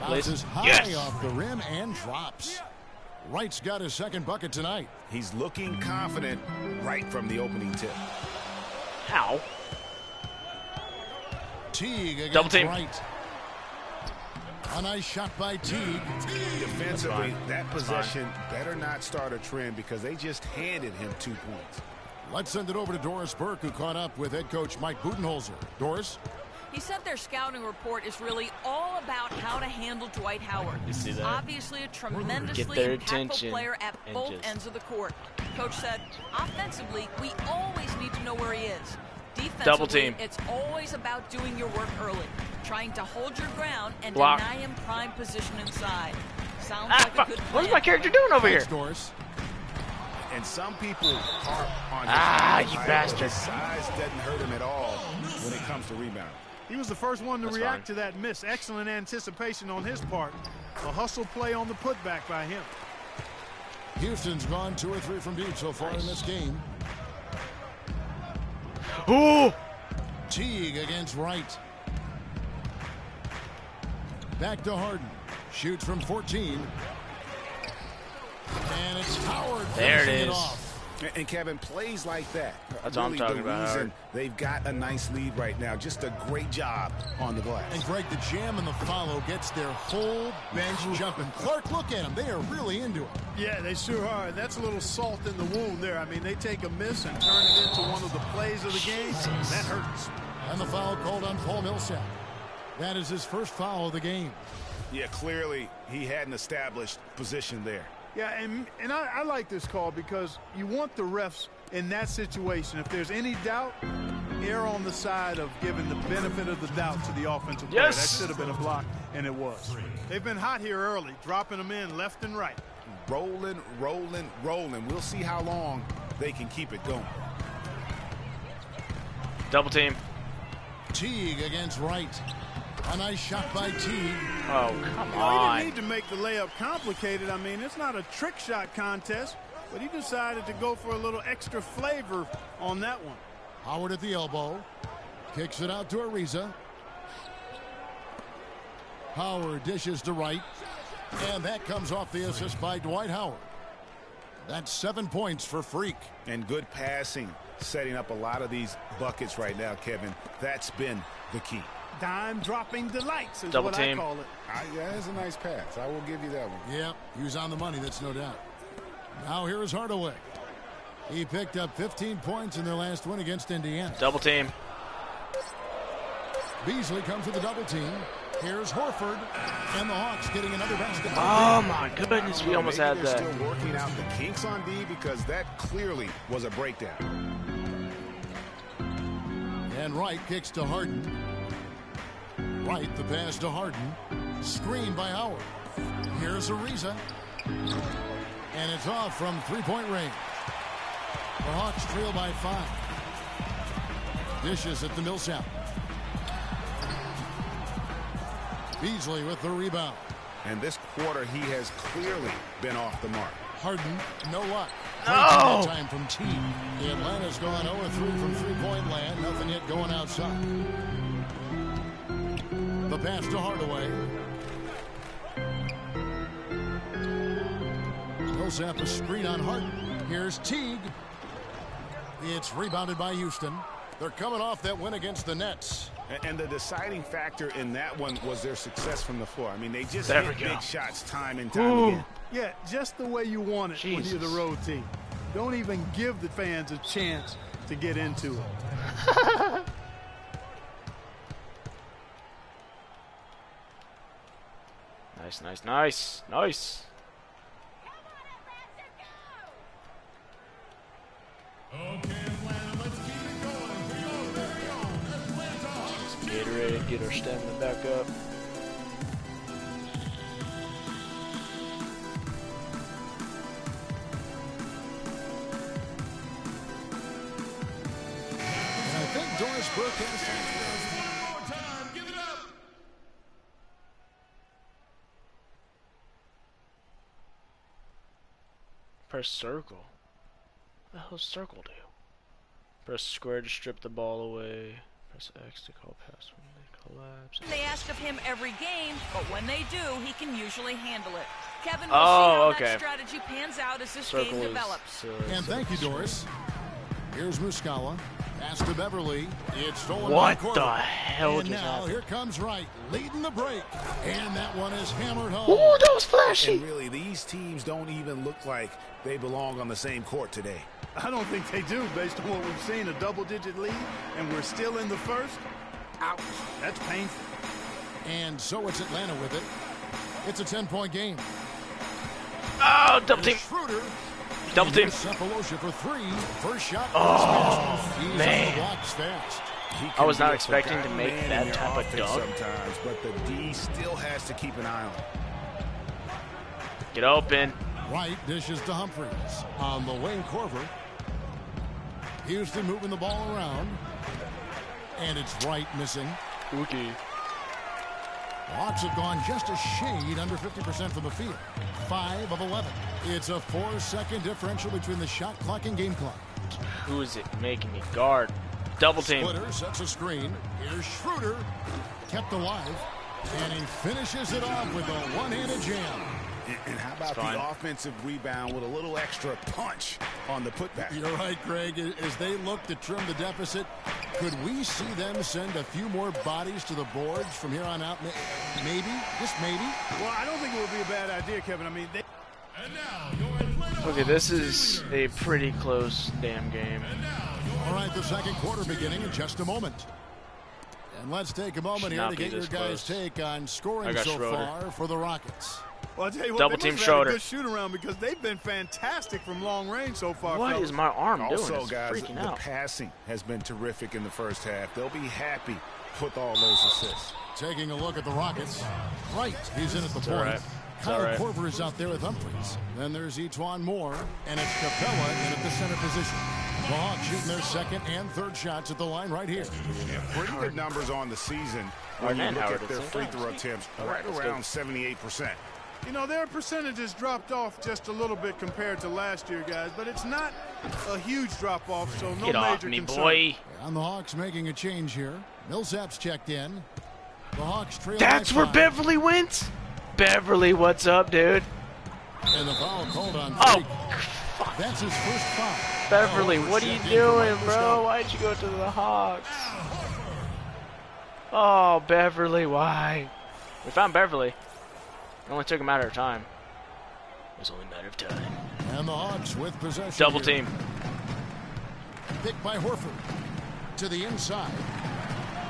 Bounces high off the rim and drops. Wright's got his second bucket tonight. He's looking confident right from the opening tip. How? Teague against Double team. Wright. A nice shot by Teague. Defensively, that possession better not start a trend because they just handed him 2 points. Let's send it over to Doris Burke, who caught up with head coach Mike Budenholzer. Doris? He said their scouting report is really all about how to handle Dwight Howard. that? Obviously a tremendously their impactful attention player at and both just- ends of the court. Coach said, offensively, we always need to know where he is. Defensively, Double team. it's always about doing your work early, trying to hold your ground and Block. deny him prime position inside. Sounds Ah, like a fuck. good plan. What's my character doing over here? Thanks, Doris. And some people harp on his you height, bastard. but his size doesn't hurt him at all when it comes to rebound. He was the first one to That's react fine. to that miss. Excellent anticipation on his part. A hustle play on the putback by him. Houston's gone 2 or 3 from deep so far in this game. Ooh! Teague against Wright. Back to Harden. Shoots from 14. And it's Howard. There it finishing is. off. And Kevin, plays like that. That's what I'm talking the about, reason Howard. they've got a nice lead right now. Just a great job on the glass. And Greg, the jam and the follow gets their whole bench jumping. Clark, look at them. They are really into it. Yeah, they sure are. That's a little salt in the wound there. I mean, they take a miss and turn it into one of the plays of the game. That hurts. And the foul called on Paul Millsap. That is his first foul of the game. Yeah, clearly he had an established position there. Yeah, and I like this call because you want the refs in that situation. If there's any doubt, err on the side of giving the benefit of the doubt to the offensive player. Yes. That should have been a block, and it was. They've been hot here early, dropping them in left and right. Rolling, rolling, rolling. We'll see how long they can keep it going. Double team. Teague against Wright. A nice shot by Teague. Oh, come He on. didn't need to make the layup complicated. I mean, it's not a trick shot contest, but he decided to go for a little extra flavor on that one. Howard at the elbow. Kicks it out to Ariza. Howard dishes to Wright. And that comes off the assist by Dwight Howard. That's 7 points for Freak. And good passing, setting up a lot of these buckets right now, Kevin. That's been the key. dime-dropping delights is Double what team. I call it. Yeah, that's a nice pass. I will give you that one. Yep, he was on the money, that's no doubt. Now here is Hardaway. He picked up 15 points in their last win against Indiana. Double team. Beasley comes with a double team. Here's Horford, and the Hawks getting another basket. Oh my goodness, we almost had that. Still working out the kinks on D because that clearly was a breakdown. And Wright kicks to Harden. Wright, the pass to Harden. Screen by Howard. Here's Ariza. And it's off from three-point range. The Hawks trail by 5. Dishes at the Millsap. Beasley with the rebound. And this quarter, he has clearly been off the mark. Harden, no luck. No! Time from T. Atlanta's gone 0-3 from three-point land. Nothing yet going outside. The pass to Hardaway. Millsap a screen on Harden. Here's Teague. It's rebounded by Houston. They're coming off that win against the Nets. And the deciding factor in that one was their success from the floor. I mean, they just hit big shots time and time again. Yeah, just the way you want it when you're the road team. Don't even give the fans a chance to get into it. Nice, nice, nice, nice. Okay, Atlanta, let's keep it going. Here we go, there we go. Atlanta Hawks. Gatorade, get our stamina back up. And I think Doris Burke has One more time, give it up. Press circle. What the hell does circle do? Press square to strip the ball away. Press X to call pass when they collapse. They ask of him every game, but when they do, he can usually handle it. Kevin, we'll see how that strategy pans out as this game develops. And thank you, Doris. Here's Muscala. Pass to Beverly. It's stolen What by the Korver. hell and just now happened? Here comes Wright, leading the break. And that one is hammered home. Ooh, that was flashy. And really, these teams don't even look like they belong on the same court today. I don't think they do, based on what we've seen. A double-digit lead, and we're still in the first. Ouch. That's painful. And so it's Atlanta with it. It's a 10-point game. Oh, double team. Schroeder. Double team. Cephalosha for 3. First shot. Oh, He's man. on the blocks fast. I was not expecting to make that type of dunk. Sometimes, but the D still has to keep an eye on it. Get open. Wright dishes to Humphries. On the wing, Korver. Houston moving the ball around. And it's Wright missing. Okay. Hawks have gone just a shade under 50% from the field. 5 of 11. It's a 4-second differential between the shot clock and game clock. Who is it making me guard? Double team. Splitter sets a screen. Here's Schroeder. Kept alive. And he finishes it off with a one-handed jam. And how about the offensive rebound with a little extra punch on the putback? You're right, Greg. As they look to trim the deficit, could we see them send a few more bodies to the boards from here on out? Maybe, just maybe. Well, I don't think it would be a bad idea, Kevin. I mean, they... And now, your Atlanta Okay, this is a pretty close damn game. All right, the second quarter beginning in just a moment. And let's take a moment here to get your guys' take on scoring so far for the Rockets. Well, I'll tell you what, Double they team must have had a Schroeder. good shoot around because they've been fantastic from long range so far. What fellas. is my arm doing? Also, It's guys, freaking the out. passing has been terrific in the first half. They'll be happy with all those assists. Taking a look at the Rockets. Right, he's in at the point. all right. Kyle Korver is out there with Humphries. Then there's Etuan Moore, and it's Capella in at the center position. The Hawks shooting their second and third shots at the line right here. Yeah, pretty good numbers on the season when you look at their free throw attempts, right around 78%. You know, their percentages dropped off just a little bit compared to last year, guys, but it's not a huge drop-off, so no Get major off me, concern. boy. And the Hawks making a change here. Millsap's checked in. The Hawks trail That's by where 5. Beverly went? Beverly, what's up, dude? And the foul called on Oh, Freak. That's his first foul. Beverly, what are you doing, bro? Why'd you go to the Hawks? Oh, Beverly, why? We found Beverly. It only took a matter of time. It was only a matter of time. And the Hawks with possession. Double here. team. Picked by Horford. To the inside.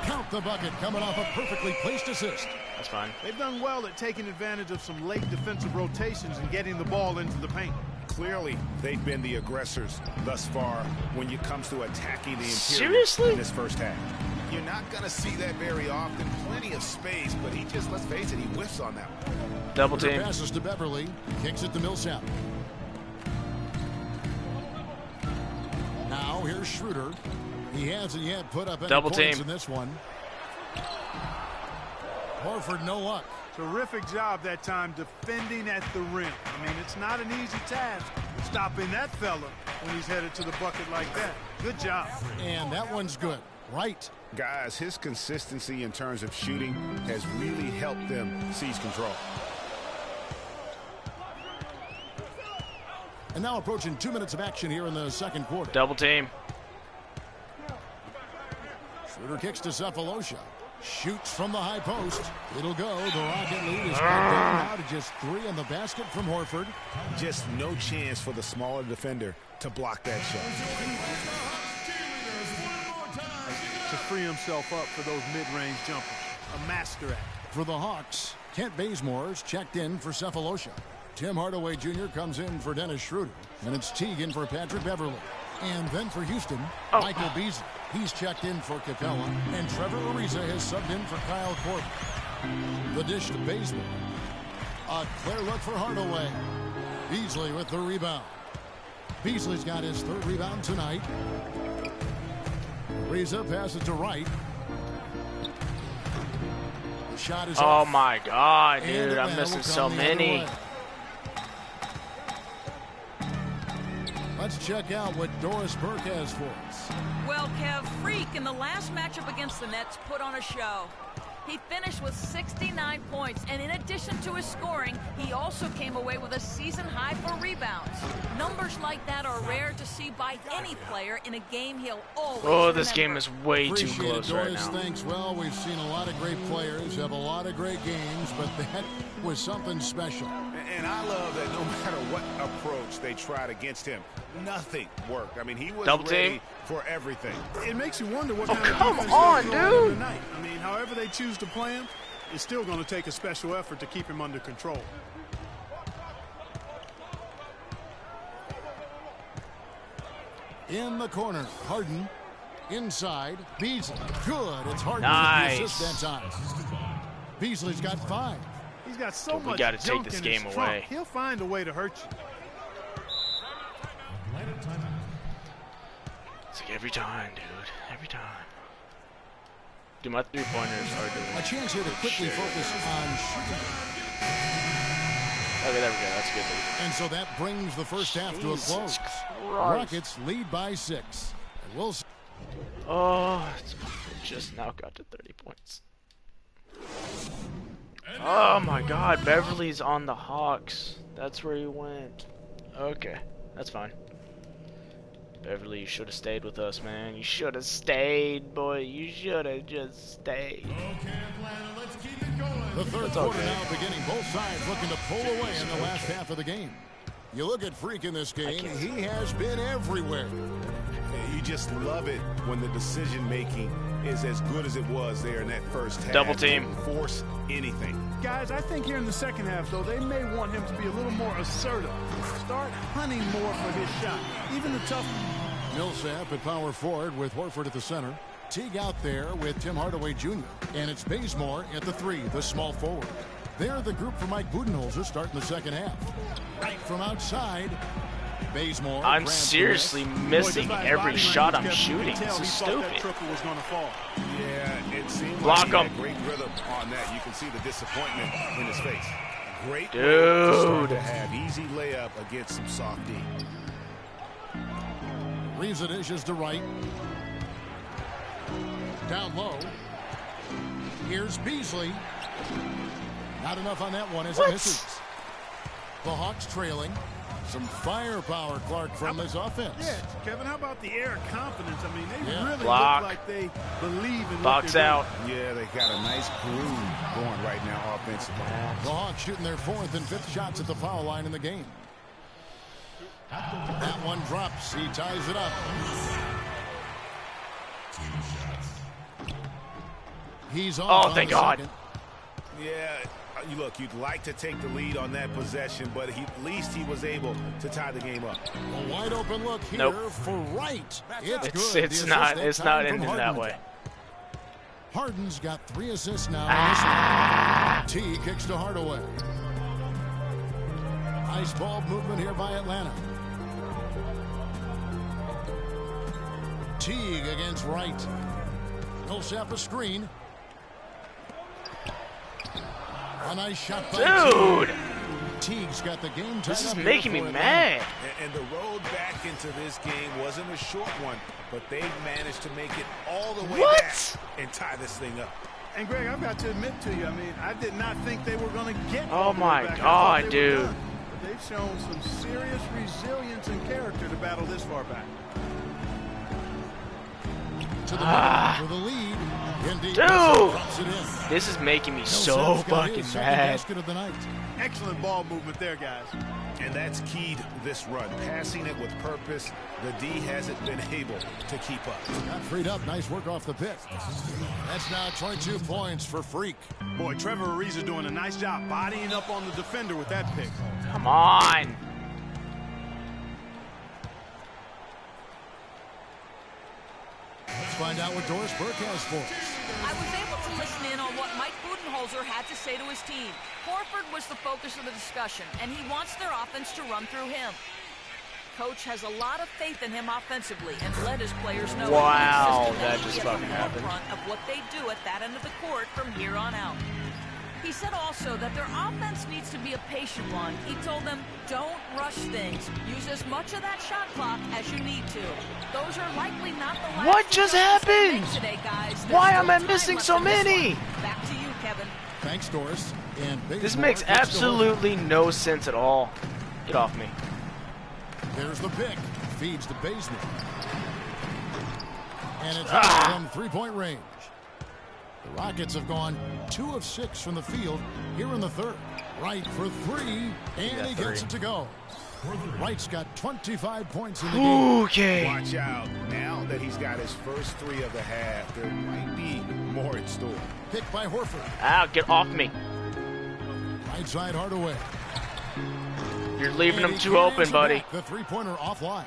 Count the bucket coming off a perfectly placed assist. That's fine. They've done well at taking advantage of some late defensive rotations and getting the ball into the paint. Clearly, they've been the aggressors thus far when it comes to attacking the interior Seriously? in this first half. You're not going to see that very often. Plenty of space, but he just, let's face it, he whiffs on that one. Double team. Passes to Beverly. Kicks it to Millsap. Now here's Schroeder. He hasn't yet put up any Double points team. in this one. Horford, no luck. Terrific job that time defending at the rim. I mean, it's not an easy task stopping that fella when he's headed to the bucket like that. Good job. And that one's good. Right. Guys, his consistency in terms of shooting has really helped them seize control. And now approaching 2 minutes of action here in the second quarter. Double team. Schroeder kicks to Cephalosha. Shoots from the high post. It'll go. The Rocket lead is cut down now to just 3 in the basket from Horford. Just no chance for the smaller defender to block that shot. To free himself up for those mid-range jumpers. A master at it. For the Hawks, Kent Bazemore's checked in for Cephalosha. Tim Hardaway Jr. comes in for Dennis Schroeder. And it's Teagan for Patrick Beverly. And then for Houston, Michael Beasley. He's checked in for Capella. And Trevor Ariza has subbed in for Kyle Korver. The dish to Bazemore. A clear look for Hardaway. Beasley with the rebound. Beasley's got his 3rd rebound tonight. Ariza passes to Wright. The shot is off. Oh my God, dude. I'm missing so many. Let's check out what Doris Burke has for us. Well, Kev, Freak in the last matchup against the Nets put on a show. He finished with 69 points, and in addition to his scoring, he also came away with a season high for rebounds. Numbers like that are rare to see by any player in a game he'll always remember. This game is way too close right now. Thinks, well, we've seen a lot of great players have a lot of great games, but that was something special. And I love that no matter what approach they tried against him, nothing worked. I mean, he was ready for everything. It makes you wonder what kind of defense on, they're throwing dude. tonight. I mean, however they choose to play him, it's still going to take a special effort to keep him under control. In the corner, Harden. Inside, Beasley. Good. It's Harden nice. with the assist that time. Beasley's got 5. He's got so much. We got to take junk this in game his away. trunk. He'll find a way to hurt you. It's like every time, dude. Every time. Dude, my 3-pointers are doing a chance here to quickly focus on shooting. Okay, there we go. That's a good lead. And so that brings the first half to a close. Rockets lead by 6. And we'll see. Oh, it's just now got to 30 points. Oh my God, Beverly's on the Hawks. That's where he went. Okay, that's fine. Beverly, you should have stayed with us, man. You should have stayed, boy. You should have just stayed. Okay, Atlanta, let's keep it going. The third quarter now beginning. Both sides looking to pull away in the last half of the game. You look at Freak in this game, he has been everywhere. You just love it when the decision-making is as good as it was there in that first half. Double team. Force anything. Guys, I think here in the second half, though, they may want him to be a little more assertive. Start hunting more for his shot. Even the tough. Millsap at power forward with Horford at the center. Teague out there with Tim Hardaway Jr. And it's Bazemore at the 3, the small forward. They're the group for Mike Budenholzer starting the second half. Right from outside. Bazemore. I'm seriously missing every shot I'm shooting. This is stupid. Was going to fall. Yeah, it seemed Block like he him. had great rhythm on that. You can see the disappointment in his face. Great dude. To start to have easy layup against some soft D. Reeves it dishes to right. Down low. Here's Beasley. Not enough on that one as it misses. The Hawks trailing. Some firepower, Clark, from this offense. Yeah, Kevin, how about the air of confidence? I mean, they really Block. look like they believe in Box what they're out. doing. Yeah, they got a nice groove going right now offensively. The Hawks shooting their 4th and 5th shots at the foul line in the game. That one drops. He ties it up. He's off. Oh, thank God. Second. Yeah, look, you'd like to take the lead on that possession, but at least he was able to tie the game up. A wide open look here for Wright. It's good. It's not ending that way. Harden's got 3 assists now. T kicks to Hardaway. Nice ball movement here by Atlanta. Teague against Wright. Millsap a screen. A nice shot by Dude! Teague's got the game. This is making me mad. And the road back into this game wasn't a short one, but they managed to make it all the way back and tie this thing up. And Greg, I've got to admit to you, I mean, I did not think they were going to get Oh my God, dude. But they've shown some serious resilience and character to battle this far back. To the middle for the lead. Dude! This is making me so fucking mad. Excellent ball movement there, guys. And that's keyed this run. Passing it with purpose. The D hasn't been able to keep up. Got freed up. Nice work off the pick. That's now 22 points for Freak. Boy, Trevor Ariza doing a nice job bodying up on the defender with that pick. Come on. Let's find out what Doris Burke has for us. I was able to listen in on what Mike Budenholzer had to say to his team. Horford was the focus of the discussion, and he wants their offense to run through him. Coach has a lot of faith in him offensively and let his players know wow, that just fucking happened. Of what they do at that end of the court from here on out. He said also that their offense needs to be a patient one. He told them, don't rush things. Use as much of that shot clock as you need to. Those are likely not the last What just happened? Today, guys. Why am I missing so many? Back to you, Kevin. Thanks, Doris. And this makes absolutely no sense at all. Get off me. There's the pick. Feeds the basement. And it's from three-point range. The Rockets have gone 2 of 6 from the field here in the third. Wright for 3, and he gets it to go. Wright's got 25 points in the game. Okay. Watch out. Now that he's got his first 3 of the half, there might be more in store. Picked by Horford. Ow, get off me. Right side Hardaway. You're leaving them too open, buddy. The three-pointer offline.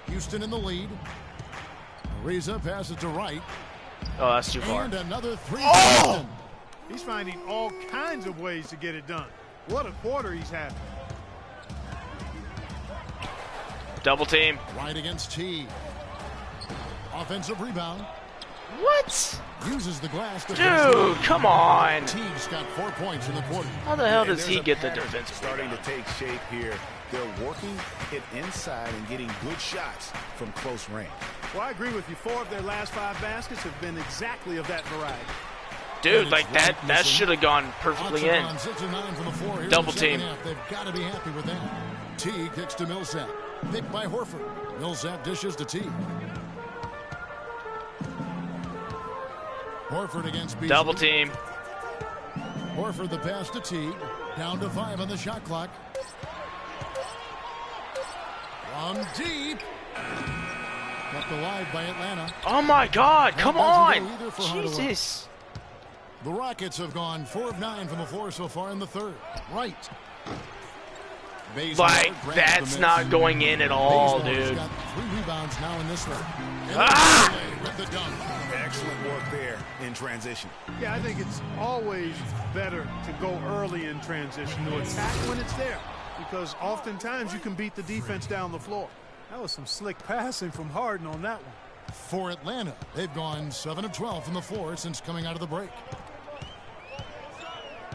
Houston in the lead. Ariza passes to Wright. Oh, that's too far. And another 3. Oh! He's finding all kinds of ways to get it done. What a quarter he's having. Double team. Right against T. Offensive rebound. What? Uses the glass. Dude, come on. T's got 4 points in the quarter. How the hell does he get the defensive starting to take shape here? They're working it inside and getting good shots from close range. Well, I agree with you. 4 of their last 5 baskets have been exactly of that variety. Dude, like that should have gone perfectly in. Double team. They've got to be happy with that. T kicks to Millsap. Picked by Horford. Millsap dishes to T. Horford against Beasley. Double team. Horford the pass to T. Down to 5 on the shot clock. From deep. Kept alive by Atlanta. Oh my God, come on. Jesus. The Rockets have gone 4 of 9 from the floor so far in the third. Right. Like, that's not going in at all, dude. Got 3 rebounds now in this one. With the dunk. Excellent work there in transition. Yeah, I think it's always better to go early in transition, to attack when it's there, because oftentimes you can beat the defense down the floor. That was some slick passing from Harden on that one. For Atlanta, they've gone 7 of 12 from the floor since coming out of the break.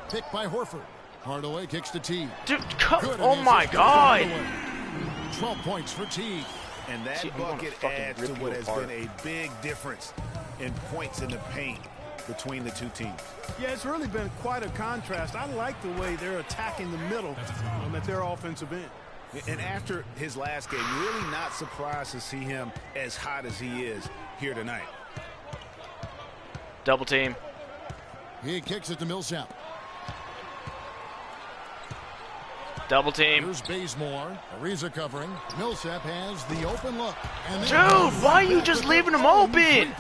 Picked by Horford. Hardaway kicks to T. Dude, oh my God. 12 points for T. And that bucket adds to what has been a big difference in points in the paint between the two teams. Yeah, it's really been quite a contrast. I like the way they're attacking the middle at their offensive end. And after his last game, really not surprised to see him as hot as he is here tonight. Double team. He kicks it to Millsap. Double team. Here's Bazemore. Ariza covering. Millsap has the open look. And dude, why are you just leaving him open?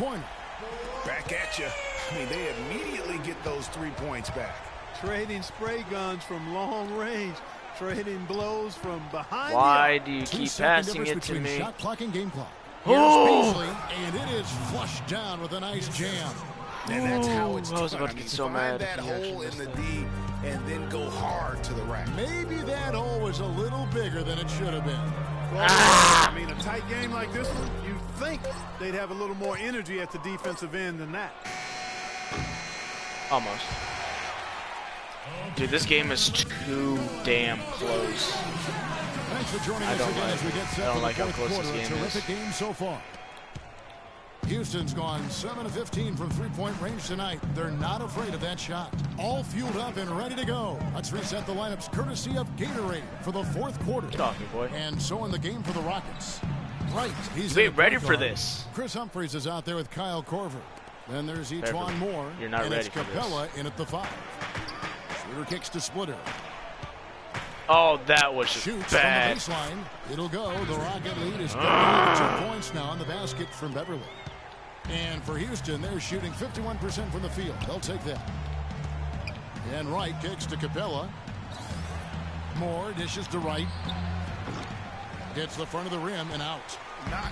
Back at you. I mean, they immediately get those 3 points back. Trading spray guns from long range. Trading blows from behind. Why do you keep passing it to me? Shot clock and game clock. Here's Beasley, and it is flushed down with a nice jam. And that's how it's done. I was about to get so mad. Find that hole in the D and then go hard to the rack. Maybe that hole was a little bigger than it should have been. Well, I mean, a tight game like this one, you'd think they'd have a little more energy at the defensive end than that. Almost. Dude, this game is too damn close. Thanks for joining us again as we get set for the fourth quarter. A terrific game so far. Houston's gone 7 of 15 from three-point range tonight. They're not afraid of that shot. All fueled up and ready to go. Let's reset the lineups courtesy of Gatorade for the fourth quarter. Get off me, boy. And so in the game for the Rockets. Right, he's ready for this. Chris Humphries is out there with Kyle Korver. Then there's E'Twaun Moore. You're not and ready it's for Capella this. in at the 5. Splitter kicks to Splitter. Oh, that was just Shoots bad. From the baseline. It'll go. The Rocket lead is 2 points now on the basket from Beverly. And for Houston, they're shooting 51% from the field. They'll take that. And Wright kicks to Capella. Moore dishes to Wright. Gets the front of the rim and out. Not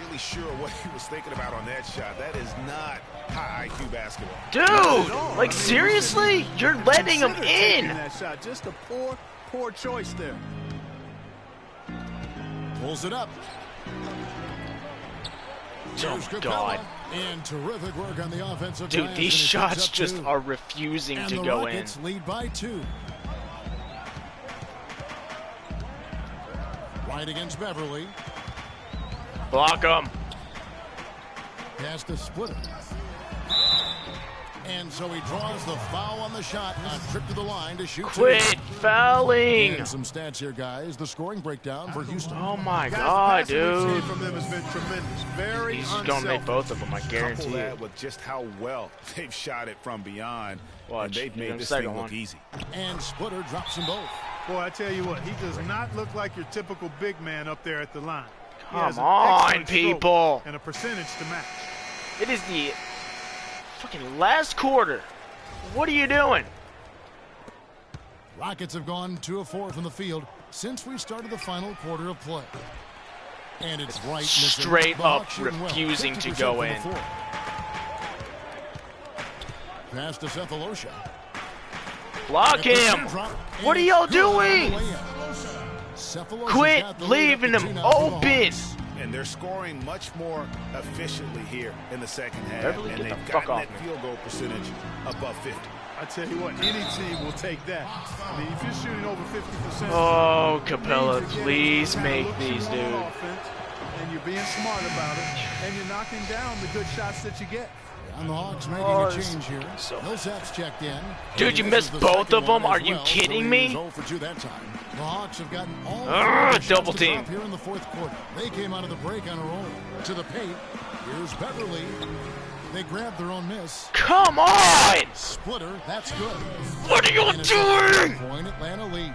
really sure what he was thinking about on that shot. That is not high IQ basketball. Dude, like seriously? You're letting him in. That shot, just a poor choice there. Pulls it up. Oh my God. And terrific work on the offensive dude, glass, these shots just are refusing and to the go Rockets in. Lead by 2. Right against Beverly. Block him. Pass to Splitter. And so he draws the foul on the shot. A trip to the line to shoot. Quit fouling. And some stats here, guys. The scoring breakdown for Houston. Oh my God, dude. From them has been tremendous. Very He's just gonna make both of them, I guarantee Couple it. that with just how well they've shot it from beyond. Watch. And they've made this second thing one. look easy. And Splitter drops them both. Boy, I tell you what, he does not look like your typical big man up there at the line. He Come has an on, excellent stroke people. and a percentage to match. It is the fucking last quarter. What are you doing? Rockets have gone 2 of 4 from the field since we started the final quarter of play. And it's right straight up refusing to go in. Pass to Cephalosha. Block him. What are y'all doing? Quit leaving him open. And they're scoring much more efficiently here in the second half. Beverly, and get the they've fuck gotten off that me. field goal percentage above 50. I tell you what, any team will take that. I mean, if you're shooting over 50%. Oh, Capella, please make these, dude. And you're being smart about it, and you're knocking down the good shots that you get. And the Hawks making a change here. Millsap's checked in. Dude, you missed both of them? Are you kidding me? 0 for 2 that time. The Hawks have gotten all double team here in the fourth quarter. They came out of the break on a roll. To the paint. Here's Beverly. They grabbed their own miss. Come on! Splitter, that's good. What are you doing? Point Atlanta lead.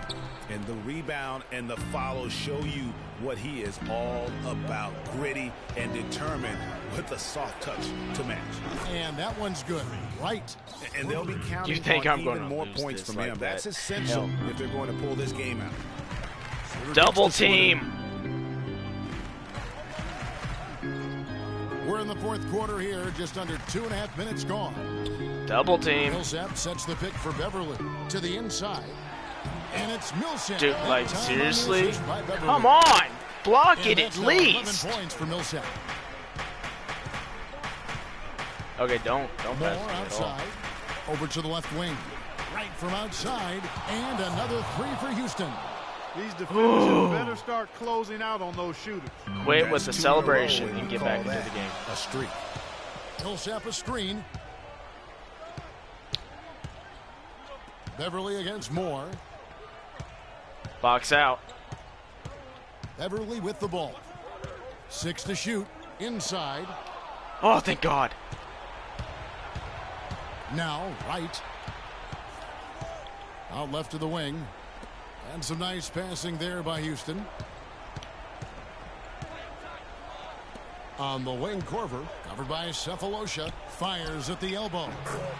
And the rebound and the follow show you what he is all about. Gritty and determined with a soft touch to match. And that one's good. Right. And they'll be counting You think on I'm even more points from him. That's essential if they're going to pull this game out. Double team. We're in the fourth quarter here, just under 2.5 minutes gone. Double team. Millsap sets the pick for Beverly to the inside. And it's Millsap. Dude, like, seriously? Come on! Block it at least! 11 points for Millsap. Okay, don't More pass me outside. Over to the left wing. Right from outside. And another 3 for Houston. These defenders better start closing out on those shooters. Quit with the celebration and get back into the game. A streak. Millsap a screen. Beverly against Moore. Box out. Beverly with the ball. 6 to shoot. Inside. Oh, thank God. Now, Wright. Out left to the wing. And some nice passing there by Houston. On the wing, Corver, covered by Cephalosha, fires at the elbow.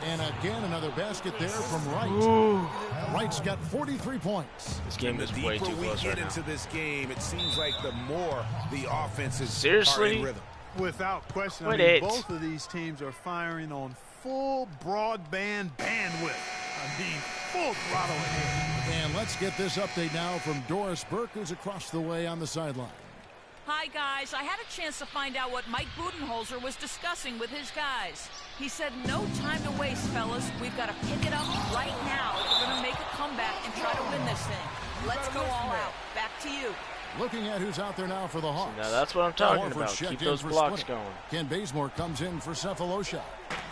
And again, another basket there from Wright. Ooh. Wright's got 43 points. This game is way too close right now. Into this game, it seems like the more the offenses Seriously? are in rhythm. Without question, I Wait, mean, both of these teams are firing on full broadband bandwidth. I mean, full throttle ahead. And let's get this update now from Doris Burke, who's across the way on the sideline. Hi, guys. I had a chance to find out what Mike Budenholzer was discussing with his guys. He said, no time to waste, fellas. We've got to pick it up right now if we're going to make a comeback and try to win this thing. Let's go all out. Back to you. Looking at who's out there now for the Hawks. Now that's what I'm talking about. Keep those blocks going. Ken Bazemore comes in for Cephalosha.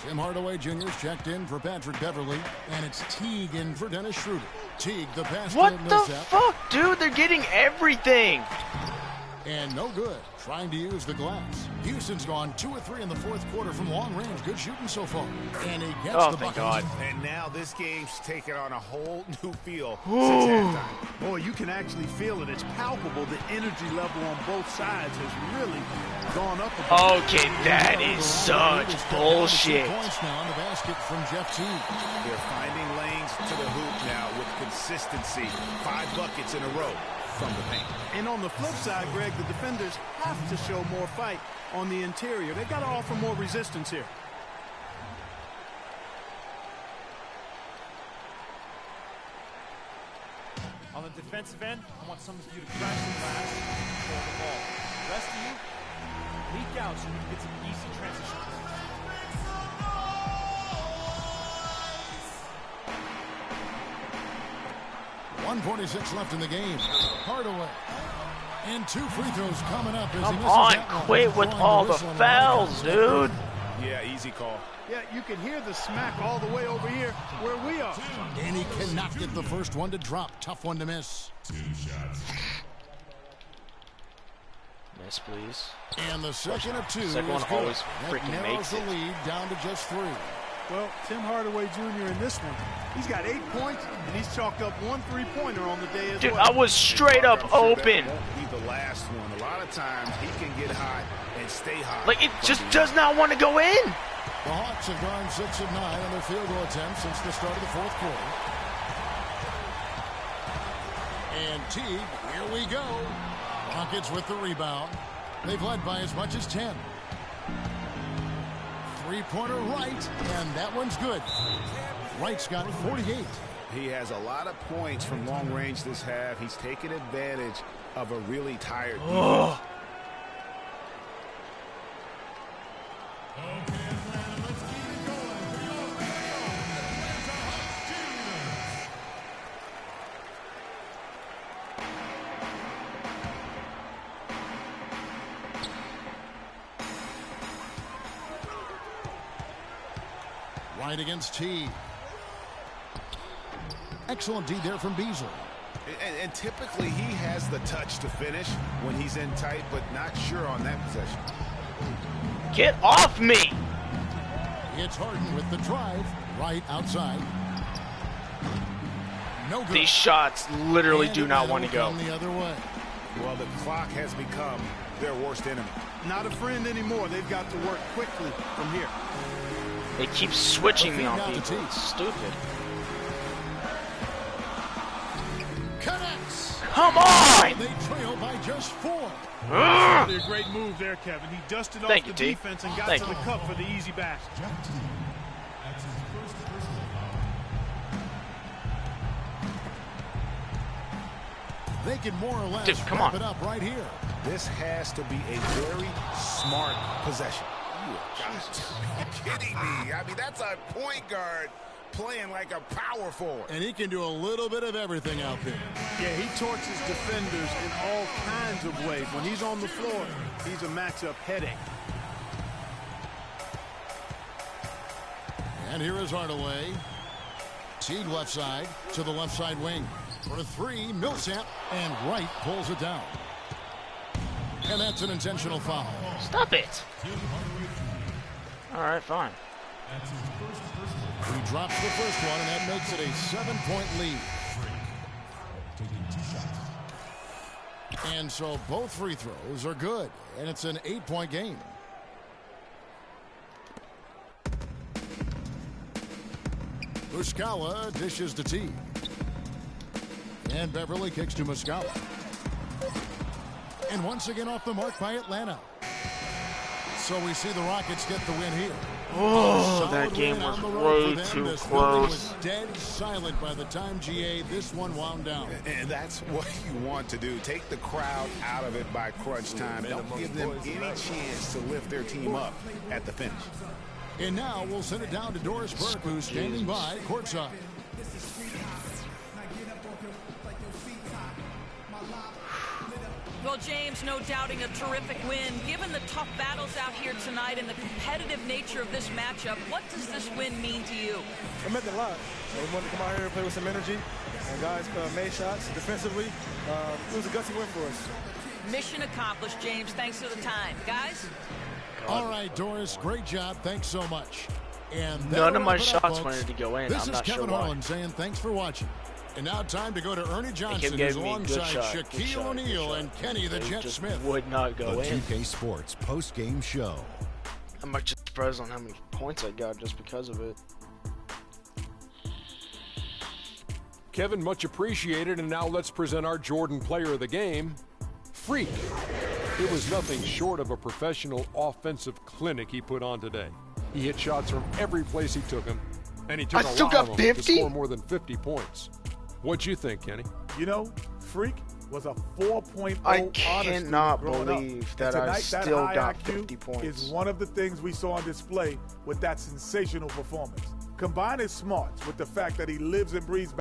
Tim Hardaway Jr.'s checked in for Patrick Beverly. And it's Teague in for Dennis Schroeder. Teague, the basket. What the fuck, dude? They're getting everything. And no good. Trying to use the glass. Houston's gone 2 or 3 in the fourth quarter from long range. Good shooting so far. And he gets the bucket. God. And now this game's taken on a whole new feel Ooh. since halftime. Boy, you can actually feel it. It's palpable. The energy level on both sides has really gone up. Okay, that is such bullshit. Points now on the basket from Jeff Teague. They're finding lanes to the hoop now with consistency. 5 buckets in a row from the paint. And on the flip side, Greg, the defenders have to show more fight on the interior. They've got to offer more resistance here. On the defensive end, I want some of you to crash the glass and control the ball. The rest of you, leak out so we can get some easy transitions. 1:46 left in the game. Hardaway. And 2 free throws coming up. As Come on, quit with all the fouls, dude. Yeah, easy call. Yeah, you can hear the smack all the way over here where we are. And he cannot get the first one to drop. Tough one to miss. 2 shots. Miss, please. And the second of 2 Second one is good. always That freaking narrows makes the it. lead down to just 3. Well, Tim Hardaway Jr. in this one, he's got 8 points, and he's chalked up 1 3-pointer on the day as Dude, well. I was straight up open. That won't be the last one. A lot of times he can get hot and stay hot. Like, it just does not want to go in. The Hawks have gone 6 of 9 on their field goal attempts since the start of the fourth quarter. And Teague, here we go. Rockets with the rebound. They've led by as much as 10. 3-pointer Wright, and that one's good. Wright's got 48. He has a lot of points from long range this half. He's taken advantage of a really tired defense. Okay, Atlanta, let's keep it going. Here we go. Atlanta Juniors. Right against T. Excellent D there from Beasley. And typically he has the touch to finish when he's in tight, but not sure on that possession. Get off me! It's Harden with the drive. Right outside. No good. These shots literally And do not want to go. The other way. Well, the clock has become their worst enemy. Not a friend anymore. They've got to work quickly from here. They keep switching me on Now to people. T. It's stupid. Connects. Come on! They trail by just 4. Really a great move there, Kevin. He dusted off Thank the you, T. defense and got Thank to the you. cup for the easy basket. Jeff Teague. That's his first personal foul. They can more or less Dude, come wrap on. it up right here. This has to be a very smart possession. Are you kidding me? I mean, that's a point guard playing like a power forward. And he can do a little bit of everything out there. Yeah, he torches defenders in all kinds of ways. When he's on the floor, he's a matchup headache. And here is Hardaway. Teague left side to the left side wing. For 3, Millsap, and Wright pulls it down. And that's an intentional foul. Stop it. All right, fine. He drops the first one, and that makes it a 7-point lead. And so both free throws are good, and it's an 8-point game. Muscala dishes to T. And Beverly kicks to Muscala. And once again off the mark by Atlanta. So we see the Rockets get the win here. Oh, that game was way too close. Was dead silent by the time this one wound down. And that's what you want to do. Take the crowd out of it by crunch time. Don't give them any chance to lift their team up at the finish. And now we'll send it down to Doris Burke, who's standing by courtside. Well, James, no doubting a terrific win. Given the tough battles out here tonight and the competitive nature of this matchup, what does this win mean to you? It meant a lot. We wanted to come out here and play with some energy, and guys made shots defensively. It was a gutsy win for us. Mission accomplished, James. Thanks for the time. Guys? All right, Doris, great job. Thanks so much. And none of my shots wanted to go in. This I'm is not Kevin sure Harlan saying thanks for watching. And now time to go to Ernie Johnson, who's alongside Shaquille O'Neal and Kenny the Jet Smith. Would not go in. The 2K Sports post-game show. I'm actually surprised on how many points I got just because of it. Kevin, much appreciated. And now let's present our Jordan player of the game, Freak. It was nothing short of a professional offensive clinic he put on today. He hit shots from every place he took them, and he took a lot of them to score more than 50 points. What'd you think, Kenny? You know, Freak was a 4.0. I cannot believe that I still got 50 points. Is one of the things we saw on display with that sensational performance. Combine his smarts with the fact that he lives and breathes.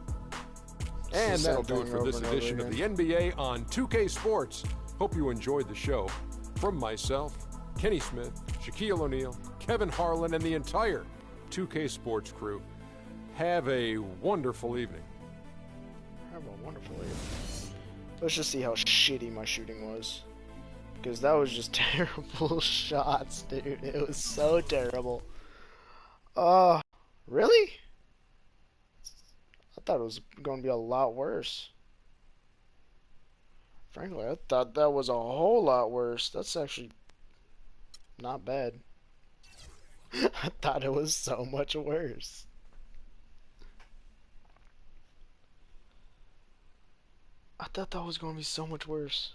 And that'll do it for this edition of the NBA on 2K Sports. Hope you enjoyed the show. From myself, Kenny Smith, Shaquille O'Neal, Kevin Harlan, and the entire 2K Sports crew, have a wonderful evening. Have a wonderful evening. Let's just see how shitty my shooting was. Because that was just terrible shots, dude. It was so terrible. Really? I thought it was going to be a lot worse. Frankly, I thought that was a whole lot worse. That's actually not bad. I thought it was so much worse. I thought that was going to be so much worse.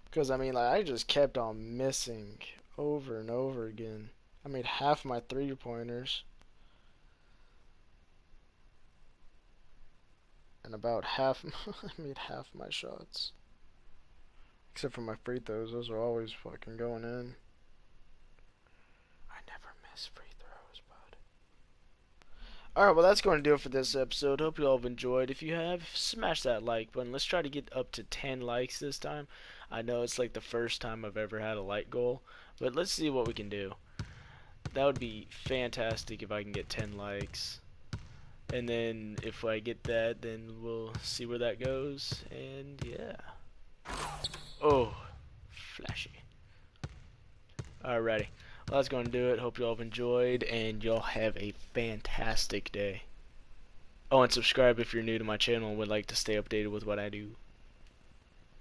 Because, I mean, like, I just kept on missing over and over again. I made half my three-pointers. And about half, I made half my shots. Except for my free throws, those are always fucking going in. I never miss free throws, bud. Alright, well that's going to do it for this episode. Hope you all have enjoyed. If you have, smash that like button. Let's try to get up to 10 likes this time. I know it's like the first time I've ever had a like goal, but let's see what we can do. That would be fantastic if I can get 10 likes. And then if I get that, then we'll see where that goes. And yeah. Oh, flashy. Alrighty. Well, that's going to do it. Hope you all have enjoyed, and y'all have a fantastic day. Oh, and subscribe if you're new to my channel and would like to stay updated with what I do.